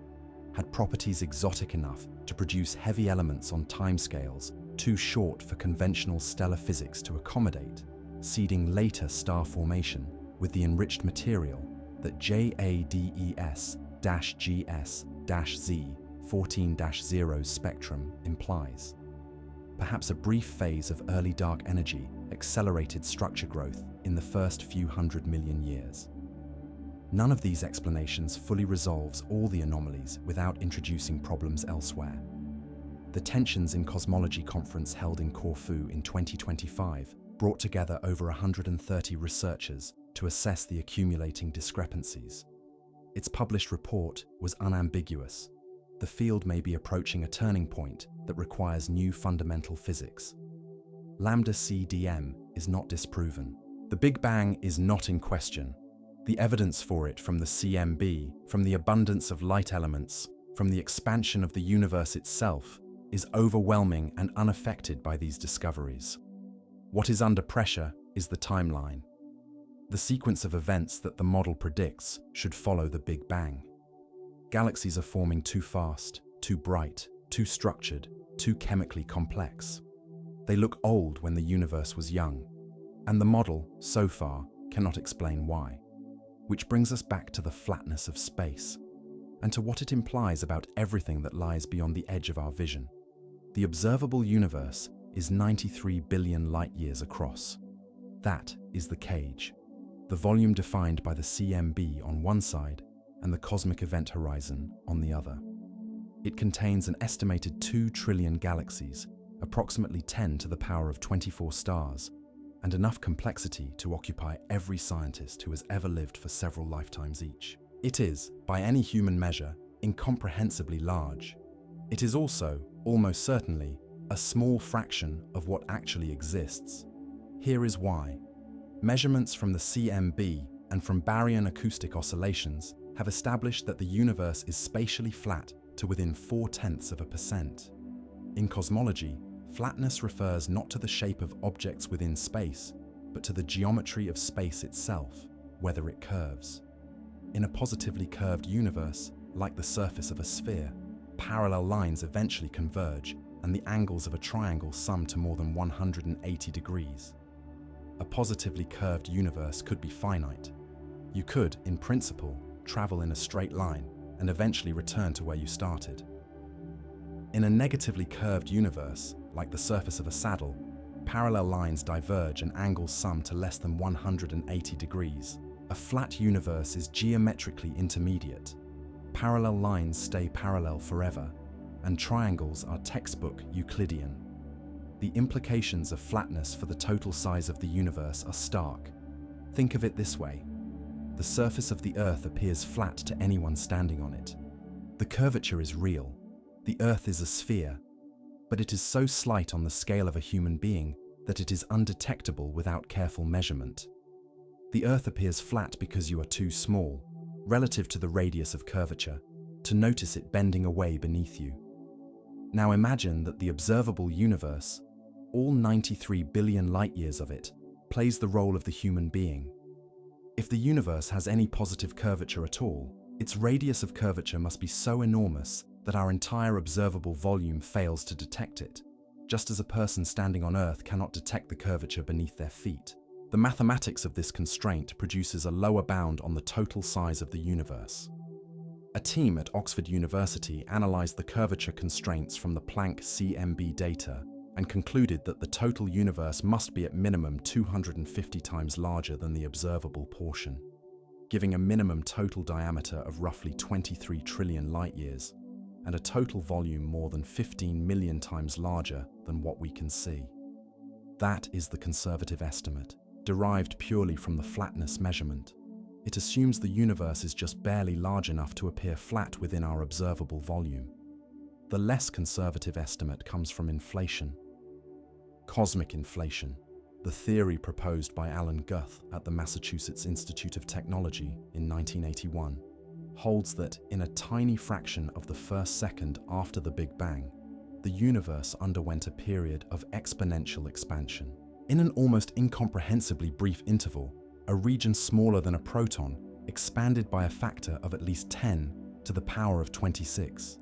had properties exotic enough to produce heavy elements on timescales too short for conventional stellar physics to accommodate, seeding later star formation with the enriched material that JADES-GS-Z14-0's spectrum implies. Perhaps a brief phase of early dark energy accelerated structure growth in the first few 100 million years. None of these explanations fully resolves all the anomalies without introducing problems elsewhere. The Tensions in Cosmology conference held in Corfu in 2025 brought together over 130 researchers to assess the accumulating discrepancies. Its published report was unambiguous. The field may be approaching a turning point that requires new fundamental physics. Lambda CDM is not disproven. The Big Bang is not in question. The evidence for it from the CMB, from the abundance of light elements, from the expansion of the universe itself, is overwhelming and unaffected by these discoveries. What is under pressure is the timeline. The sequence of events that the model predicts should follow the Big Bang. Galaxies are forming too fast, too bright, too structured, too chemically complex. They look old when the universe was young, and the model, so far, cannot explain why. Which brings us back to the flatness of space, and to what it implies about everything that lies beyond the edge of our vision. The observable universe is 93 billion light-years across. That is the cage, the volume defined by the CMB on one side and the cosmic event horizon on the other. It contains an estimated 2 trillion galaxies, approximately 10 to the power of 24 stars, and enough complexity to occupy every scientist who has ever lived for several lifetimes each. It is, by any human measure, incomprehensibly large. It is also, almost certainly, a small fraction of what actually exists. Here is why. Measurements from the CMB and from baryon acoustic oscillations have established that the universe is spatially flat to within 0.4%. In cosmology, flatness refers not to the shape of objects within space, but to the geometry of space itself, whether it curves. In a positively curved universe, like the surface of a sphere, parallel lines eventually converge and the angles of a triangle sum to more than 180 degrees. A positively curved universe could be finite. You could, in principle, travel in a straight line and eventually return to where you started. In a negatively curved universe, like the surface of a saddle, parallel lines diverge and angles sum to less than 180 degrees. A flat universe is geometrically intermediate. Parallel lines stay parallel forever, and triangles are textbook Euclidean. The implications of flatness for the total size of the universe are stark. Think of it this way. The surface of the Earth appears flat to anyone standing on it. The curvature is real. The Earth is a sphere, but it is so slight on the scale of a human being that it is undetectable without careful measurement. The Earth appears flat because you are too small, relative to the radius of curvature, to notice it bending away beneath you. Now imagine that the observable universe, all 93 billion light-years of it, plays the role of the human being. If the universe has any positive curvature at all, its radius of curvature must be so enormous that our entire observable volume fails to detect it, just as a person standing on Earth cannot detect the curvature beneath their feet. The mathematics of this constraint produces a lower bound on the total size of the universe. A team at Oxford University analysed the curvature constraints from the Planck CMB data and concluded that the total universe must be at minimum 250 times larger than the observable portion, giving a minimum total diameter of roughly 23 trillion light-years and a total volume more than 15 million times larger than what we can see. That is the conservative estimate, derived purely from the flatness measurement. It assumes the universe is just barely large enough to appear flat within our observable volume. The less conservative estimate comes from inflation. Cosmic inflation, the theory proposed by Alan Guth at the Massachusetts Institute of Technology in 1981, holds that in a tiny fraction of the first second after the Big Bang, the universe underwent a period of exponential expansion. In an almost incomprehensibly brief interval, a region smaller than a proton expanded by a factor of at least 10 to the power of 26.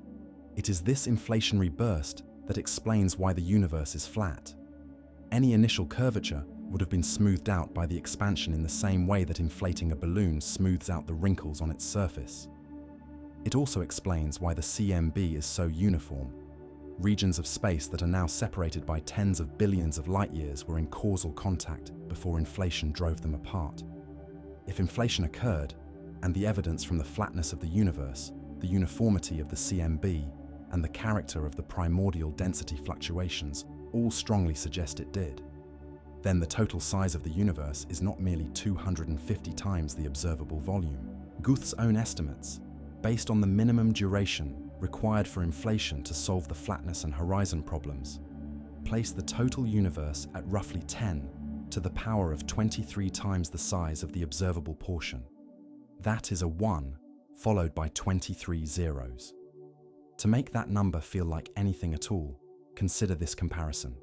It is this inflationary burst that explains why the universe is flat. Any initial curvature would have been smoothed out by the expansion in the same way that inflating a balloon smooths out the wrinkles on its surface. It also explains why the CMB is so uniform. Regions of space that are now separated by tens of billions of light-years were in causal contact before inflation drove them apart. If inflation occurred, and the evidence from the flatness of the universe, the uniformity of the CMB, and the character of the primordial density fluctuations all strongly suggest it did, then the total size of the universe is not merely 250 times the observable volume. Guth's own estimates, based on the minimum duration required for inflation to solve the flatness and horizon problems, place the total universe at roughly 10 to the power of 23 times the size of the observable portion. That is a 1 followed by 23 zeros. To make that number feel like anything at all, consider this comparison.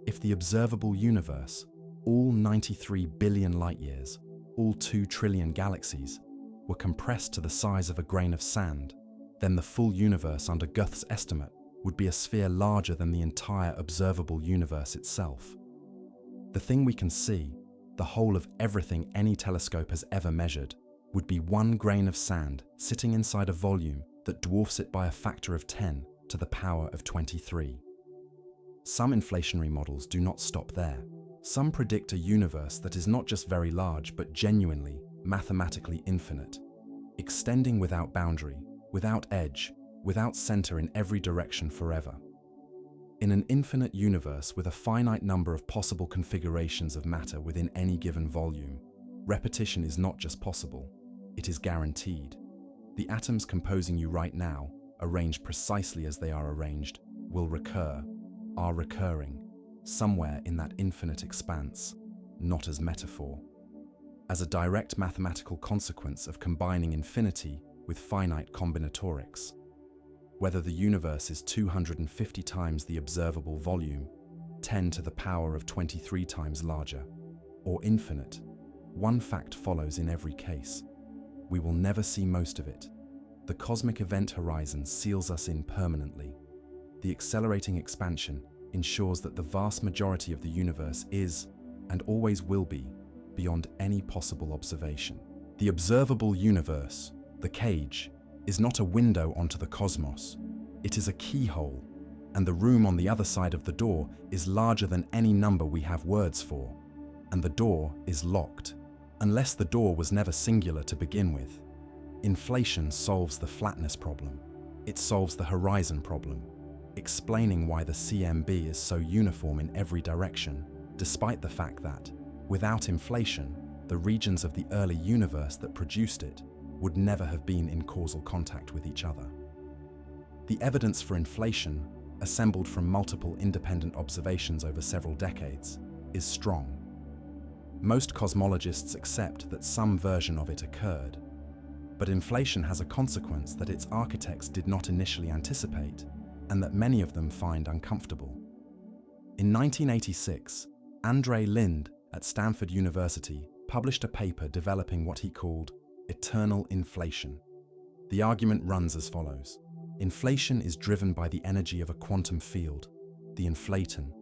If the observable universe, all 93 billion light-years, all 2 trillion galaxies, were compressed to the size of a grain of sand, then the full universe under Guth's estimate would be a sphere larger than the entire observable universe itself. The thing we can see, the whole of everything any telescope has ever measured, would be one grain of sand sitting inside a volume that dwarfs it by a factor of 10 to the power of 23. Some inflationary models do not stop there. Some predict a universe that is not just very large, but genuinely, mathematically infinite, extending without boundary, without edge, without center in every direction forever. In an infinite universe with a finite number of possible configurations of matter within any given volume, repetition is not just possible, it is guaranteed. The atoms composing you right now, arranged precisely as they are arranged, will recur, are recurring, somewhere in that infinite expanse, not as metaphor. As a direct mathematical consequence of combining infinity with finite combinatorics. Whether the universe is 250 times the observable volume, 10 to the power of 23 times larger, or infinite, one fact follows in every case. We will never see most of it. The cosmic event horizon seals us in permanently. The accelerating expansion ensures that the vast majority of the universe is, and always will be, beyond any possible observation. The observable universe, the cage, is not a window onto the cosmos. It is a keyhole, and the room on the other side of the door is larger than any number we have words for, and the door is locked, unless the door was never singular to begin with. Inflation solves the flatness problem. It solves the horizon problem, explaining why the CMB is so uniform in every direction, despite the fact that, without inflation, the regions of the early universe that produced it would never have been in causal contact with each other. The evidence for inflation, assembled from multiple independent observations over several decades, is strong. Most cosmologists accept that some version of it occurred, but inflation has a consequence that its architects did not initially anticipate, and that many of them find uncomfortable. In 1986, Andrei Linde at Stanford University published a paper developing what he called eternal inflation. The argument runs as follows. Inflation is driven by the energy of a quantum field, the inflaton,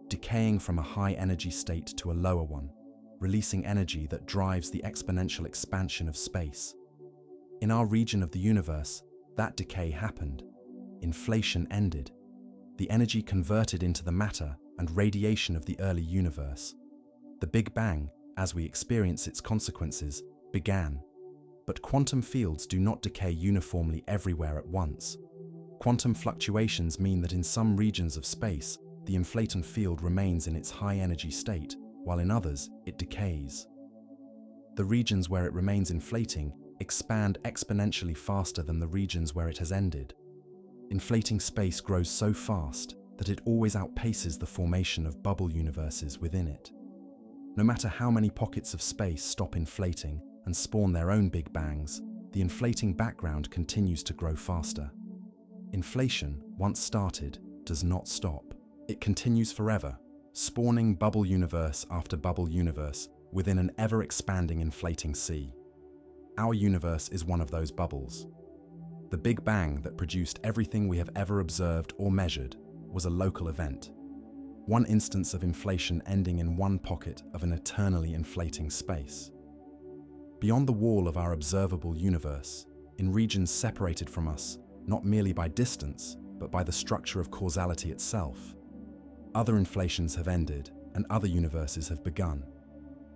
decaying from a high energy state to a lower one, releasing energy that drives the exponential expansion of space. In our region of the universe, that decay happened. Inflation ended. The energy converted into the matter and radiation of the early universe. The Big Bang, as we experience its consequences, began. But quantum fields do not decay uniformly everywhere at once. Quantum fluctuations mean that in some regions of space, the inflaton field remains in its high-energy state, while in others, it decays. The regions where it remains inflating expand exponentially faster than the regions where it has ended. Inflating space grows so fast that it always outpaces the formation of bubble universes within it. No matter how many pockets of space stop inflating and spawn their own Big Bangs, the inflating background continues to grow faster. Inflation, once started, does not stop. It continues forever, spawning bubble universe after bubble universe within an ever-expanding inflating sea. Our universe is one of those bubbles. The Big Bang that produced everything we have ever observed or measured was a local event. One instance of inflation ending in one pocket of an eternally inflating space. Beyond the wall of our observable universe, in regions separated from us, not merely by distance, but by the structure of causality itself, other inflations have ended and other universes have begun,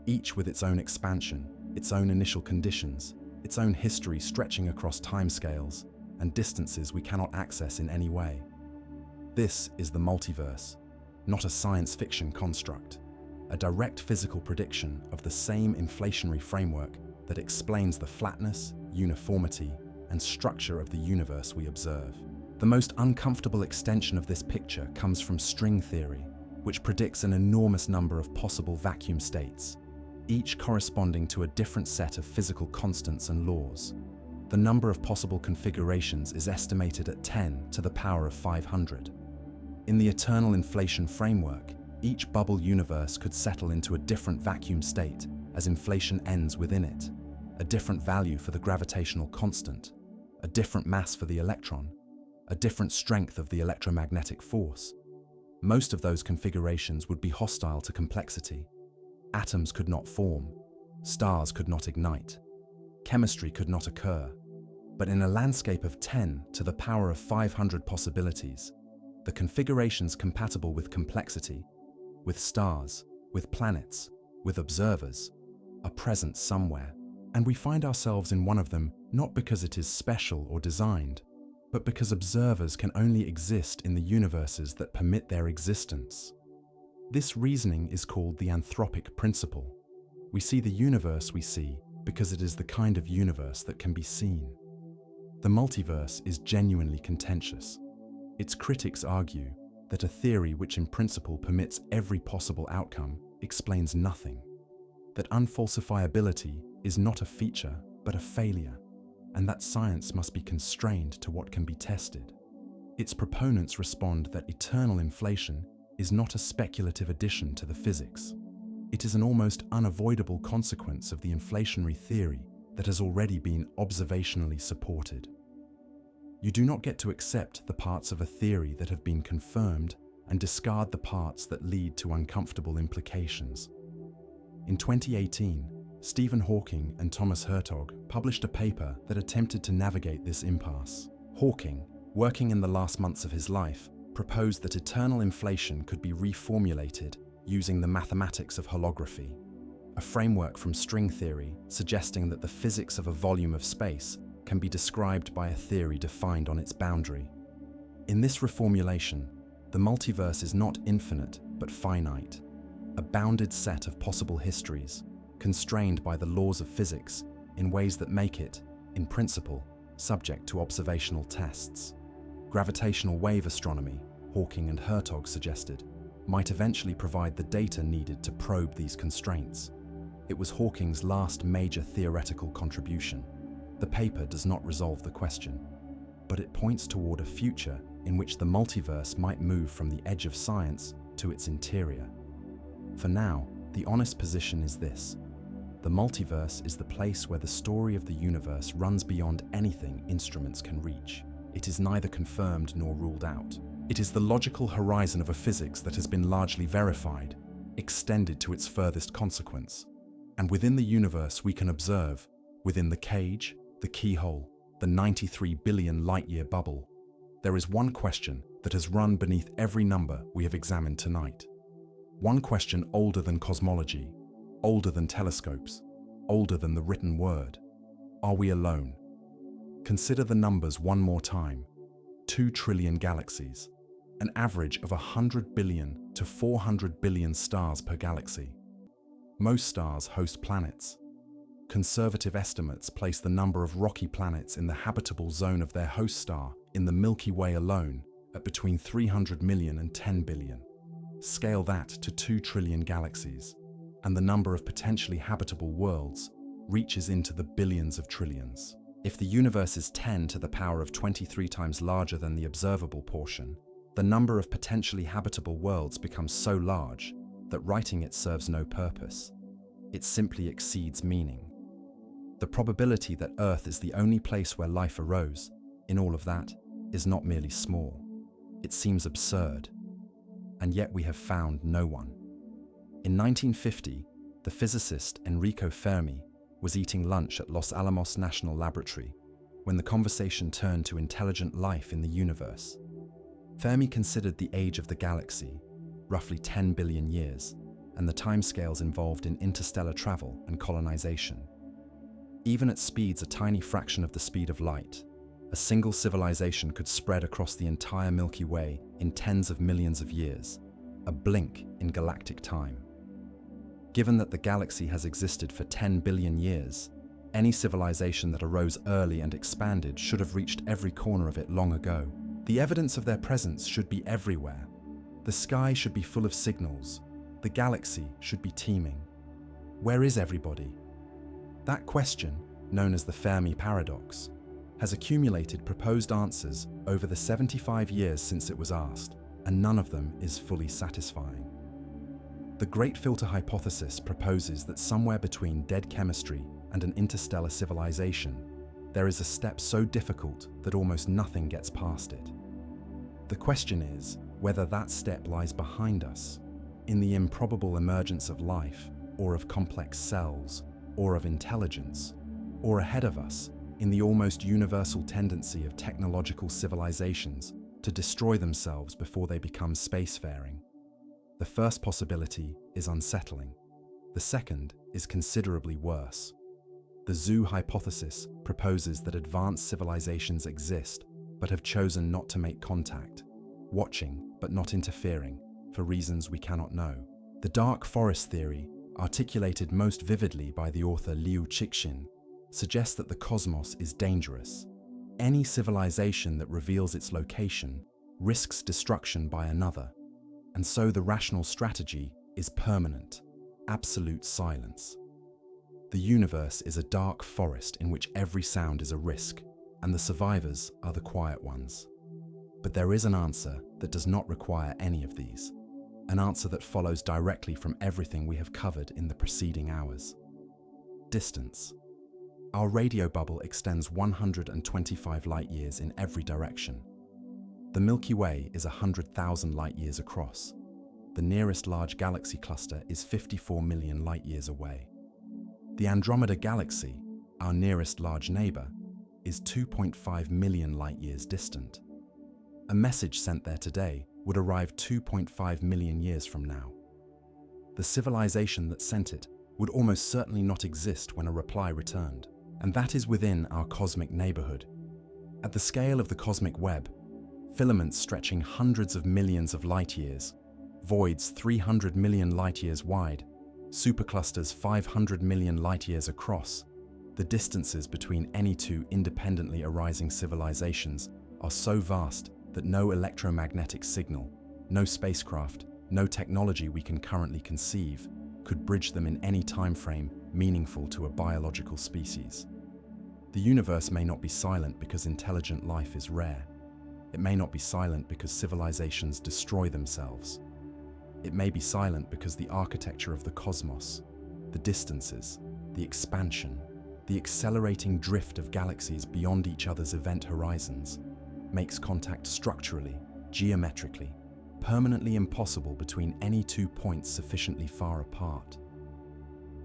each with its own expansion, its own initial conditions, its own history stretching across timescales and distances we cannot access in any way. This is the multiverse, not a science fiction construct, a direct physical prediction of the same inflationary framework that explains the flatness, uniformity, and structure of the universe we observe. The most uncomfortable extension of this picture comes from string theory, which predicts an enormous number of possible vacuum states, each corresponding to a different set of physical constants and laws. The number of possible configurations is estimated at 10 to the power of 500. In the eternal inflation framework, each bubble universe could settle into a different vacuum state as inflation ends within it, a different value for the gravitational constant, a different mass for the electron, a different strength of the electromagnetic force. Most of those configurations would be hostile to complexity. Atoms could not form, stars could not ignite, chemistry could not occur. But in a landscape of 10 to the power of 500 possibilities, the configurations compatible with complexity, with stars, with planets, with observers, are present somewhere, and we find ourselves in one of them not because it is special or designed, but because observers can only exist in the universes that permit their existence. This reasoning is called the anthropic principle. We see the universe we see because it is the kind of universe that can be seen. The multiverse is genuinely contentious. Its critics argue that a theory which in principle permits every possible outcome explains nothing, that unfalsifiability is not a feature but a failure, and that science must be constrained to what can be tested. Its proponents respond that eternal inflation is not a speculative addition to the physics. It is an almost unavoidable consequence of the inflationary theory that has already been observationally supported. You do not get to accept the parts of a theory that have been confirmed and discard the parts that lead to uncomfortable implications. In 2018, Stephen Hawking and Thomas Hertog published a paper that attempted to navigate this impasse. Hawking, working in the last months of his life, proposed that eternal inflation could be reformulated using the mathematics of holography, a framework from string theory suggesting that the physics of a volume of space can be described by a theory defined on its boundary. In this reformulation, the multiverse is not infinite but finite, a bounded set of possible histories, constrained by the laws of physics in ways that make it, in principle, subject to observational tests. Gravitational wave astronomy, Hawking and Hertog suggested, might eventually provide the data needed to probe these constraints. It was Hawking's last major theoretical contribution. The paper does not resolve the question, but it points toward a future in which the multiverse might move from the edge of science to its interior. For now, the honest position is this: the multiverse is the place where the story of the universe runs beyond anything instruments can reach. It is neither confirmed nor ruled out. It is the logical horizon of a physics that has been largely verified, extended to its furthest consequence. And within the universe we can observe, within the cage, the keyhole, the 93 billion light-year bubble, there is one question that has run beneath every number we have examined tonight. One question older than cosmology, older than telescopes, older than the written word. Are we alone? Consider the numbers one more time. 2 trillion galaxies, an average of 100 billion to 400 billion stars per galaxy. Most stars host planets. Conservative estimates place the number of rocky planets in the habitable zone of their host star in the Milky Way alone at between 300 million and 10 billion. Scale that to 2 trillion galaxies, and the number of potentially habitable worlds reaches into the billions of trillions. If the universe is 10 to the power of 23 times larger than the observable portion, the number of potentially habitable worlds becomes so large that writing it serves no purpose. It simply exceeds meaning. The probability that Earth is the only place where life arose, in all of that, is not merely small. It seems absurd. And yet we have found no one. In 1950, the physicist Enrico Fermi was eating lunch at Los Alamos National Laboratory when the conversation turned to intelligent life in the universe. Fermi considered the age of the galaxy, roughly 10 billion years, and the timescales involved in interstellar travel and colonization. Even at speeds a tiny fraction of the speed of light, a single civilization could spread across the entire Milky Way in tens of millions of years, a blink in galactic time. Given that the galaxy has existed for 10 billion years, any civilization that arose early and expanded should have reached every corner of it long ago. The evidence of their presence should be everywhere. The sky should be full of signals. The galaxy should be teeming. Where is everybody? That question, known as the Fermi paradox, has accumulated proposed answers over the 75 years since it was asked, and none of them is fully satisfying. The Great Filter hypothesis proposes that somewhere between dead chemistry and an interstellar civilization, there is a step so difficult that almost nothing gets past it. The question is whether that step lies behind us, in the improbable emergence of life, or of complex cells, or of intelligence, or ahead of us, in the almost universal tendency of technological civilizations to destroy themselves before they become spacefaring. The first possibility is unsettling. The second is considerably worse. The Zoo hypothesis proposes that advanced civilizations exist but have chosen not to make contact, watching but not interfering, for reasons we cannot know. The dark forest theory, articulated most vividly by the author Liu Cixin, suggests that the cosmos is dangerous. Any civilization that reveals its location risks destruction by another, and so the rational strategy is permanent, absolute silence. The universe is a dark forest in which every sound is a risk, and the survivors are the quiet ones. But there is an answer that does not require any of these, an answer that follows directly from everything we have covered in the preceding hours. Distance. Our radio bubble extends 125 light-years in every direction. The Milky Way is 100,000 light-years across. The nearest large galaxy cluster is 54 million light-years away. The Andromeda Galaxy, our nearest large neighbor, is 2.5 million light-years distant. A message sent there today would arrive 2.5 million years from now. The civilization that sent it would almost certainly not exist when a reply returned, and that is within our cosmic neighborhood. At the scale of the cosmic web, filaments stretching hundreds of millions of light-years, voids 300 million light-years wide, superclusters 500 million light-years across, the distances between any two independently arising civilizations are so vast that no electromagnetic signal, no spacecraft, no technology we can currently conceive could bridge them in any time frame meaningful to a biological species. The universe may not be silent because intelligent life is rare. It may not be silent because civilizations destroy themselves. It may be silent because the architecture of the cosmos, the distances, the expansion, the accelerating drift of galaxies beyond each other's event horizons, makes contact structurally, geometrically, permanently impossible between any two points sufficiently far apart.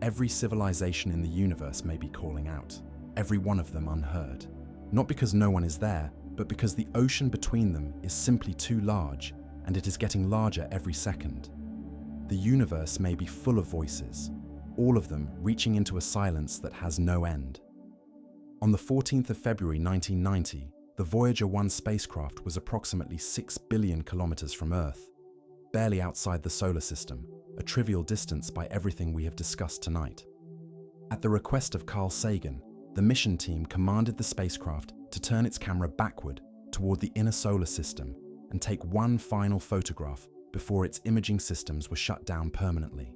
Every civilization in the universe may be calling out, every one of them unheard. Not because no one is there, but because the ocean between them is simply too large, and it is getting larger every second. The universe may be full of voices, all of them reaching into a silence that has no end. On the 14th of February 1990, the Voyager 1 spacecraft was approximately 6 billion kilometers from Earth, barely outside the solar system, a trivial distance by everything we have discussed tonight. At the request of Carl Sagan, the mission team commanded the spacecraft to turn its camera backward toward the inner solar system and take one final photograph before its imaging systems were shut down permanently.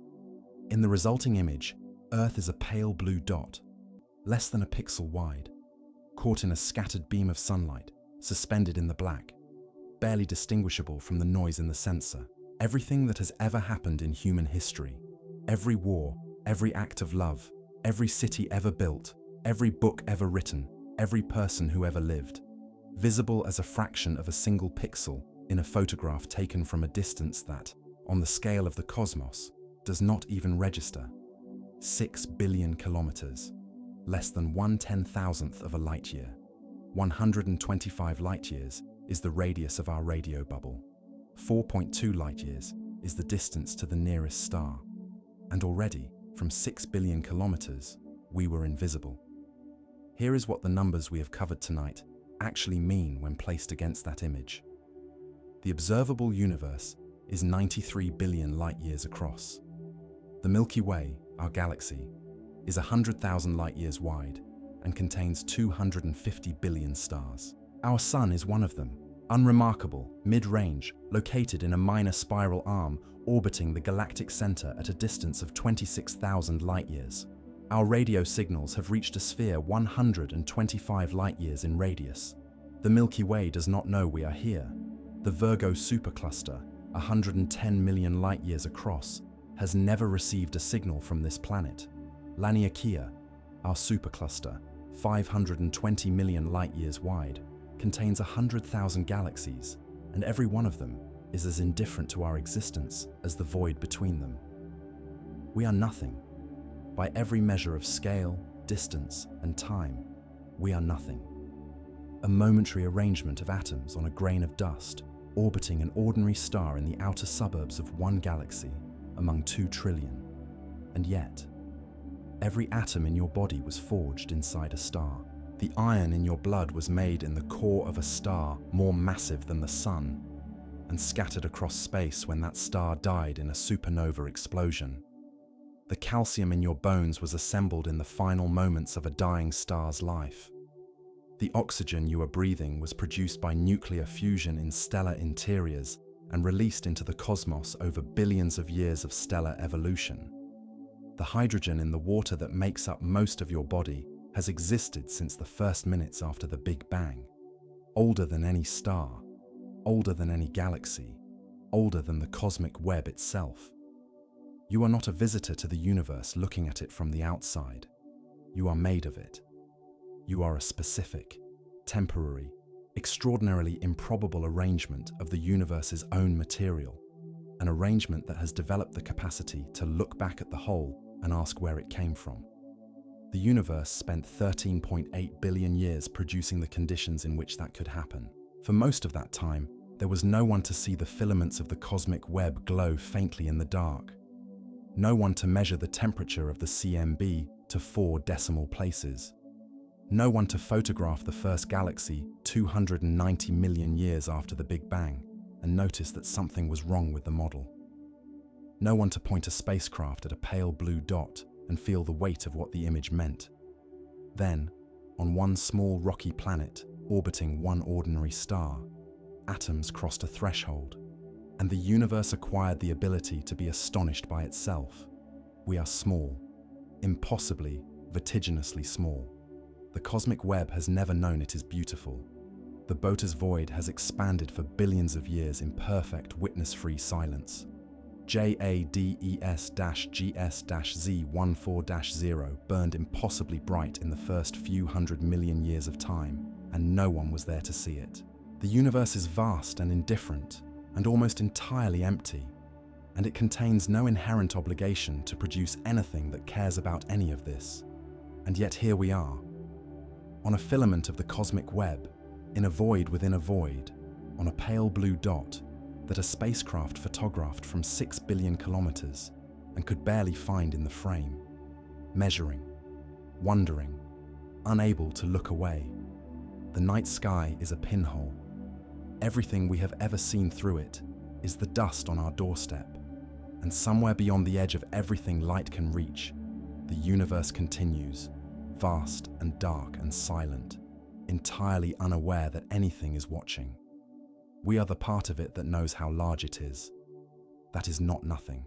In the resulting image, Earth is a pale blue dot, less than a pixel wide, caught in a scattered beam of sunlight, suspended in the black, barely distinguishable from the noise in the sensor. Everything that has ever happened in human history, every war, every act of love, every city ever built, every book ever written, every person who ever lived, visible as a fraction of a single pixel in a photograph taken from a distance that, on the scale of the cosmos, does not even register. 6 billion kilometers, less than 1/10,000th of a light year. 125 light years is the radius of our radio bubble. 4.2 light years is the distance to the nearest star. And already, from 6 billion kilometers, we were invisible. Here is what the numbers we have covered tonight actually mean when placed against that image. The observable universe is 93 billion light-years across. The Milky Way, our galaxy, is 100,000 light-years wide and contains 250 billion stars. Our Sun is one of them, unremarkable, mid-range, located in a minor spiral arm orbiting the galactic center at a distance of 26,000 light-years. Our radio signals have reached a sphere 125 light-years in radius. The Milky Way does not know we are here. The Virgo supercluster, 110 million light-years across, has never received a signal from this planet. Laniakea, our supercluster, 520 million light-years wide, contains 100,000 galaxies, and every one of them is as indifferent to our existence as the void between them. We are nothing. By every measure of scale, distance, and time, we are nothing. A momentary arrangement of atoms on a grain of dust, orbiting an ordinary star in the outer suburbs of one galaxy among 2 trillion. And yet, every atom in your body was forged inside a star. The iron in your blood was made in the core of a star more massive than the sun, and scattered across space when that star died in a supernova explosion. The calcium in your bones was assembled in the final moments of a dying star's life. The oxygen you are breathing was produced by nuclear fusion in stellar interiors and released into the cosmos over billions of years of stellar evolution. The hydrogen in the water that makes up most of your body has existed since the first minutes after the Big Bang. Older than any star, older than any galaxy, older than the cosmic web itself. You are not a visitor to the universe looking at it from the outside. You are made of it. You are a specific, temporary, extraordinarily improbable arrangement of the universe's own material, an arrangement that has developed the capacity to look back at the whole and ask where it came from. The universe spent 13.8 billion years producing the conditions in which that could happen. For most of that time, there was no one to see the filaments of the cosmic web glow faintly in the dark. No one to measure the temperature of the CMB to 4 decimal places. No one to photograph the first galaxy 290 million years after the Big Bang and notice that something was wrong with the model. No one to point a spacecraft at a pale blue dot and feel the weight of what the image meant. Then, on one small rocky planet orbiting one ordinary star, atoms crossed a threshold, and the universe acquired the ability to be astonished by itself. We are small, impossibly, vertiginously small. The cosmic web has never known it is beautiful. The Botas void has expanded for billions of years in perfect, witness-free silence. JADES-GS-Z14-0 burned impossibly bright in the first few 100 million years of time, and no one was there to see it. The universe is vast and indifferent, and almost entirely empty, and it contains no inherent obligation to produce anything that cares about any of this. And yet here we are, on a filament of the cosmic web, in a void within a void, on a pale blue dot that a spacecraft photographed from 6 billion kilometers and could barely find in the frame, measuring, wondering, unable to look away. The night sky is a pinhole. Everything we have ever seen through it is the dust on our doorstep, and somewhere beyond the edge of everything light can reach, the universe continues, vast and dark and silent, entirely unaware that anything is watching. We are the part of it that knows how large it is. That is not nothing.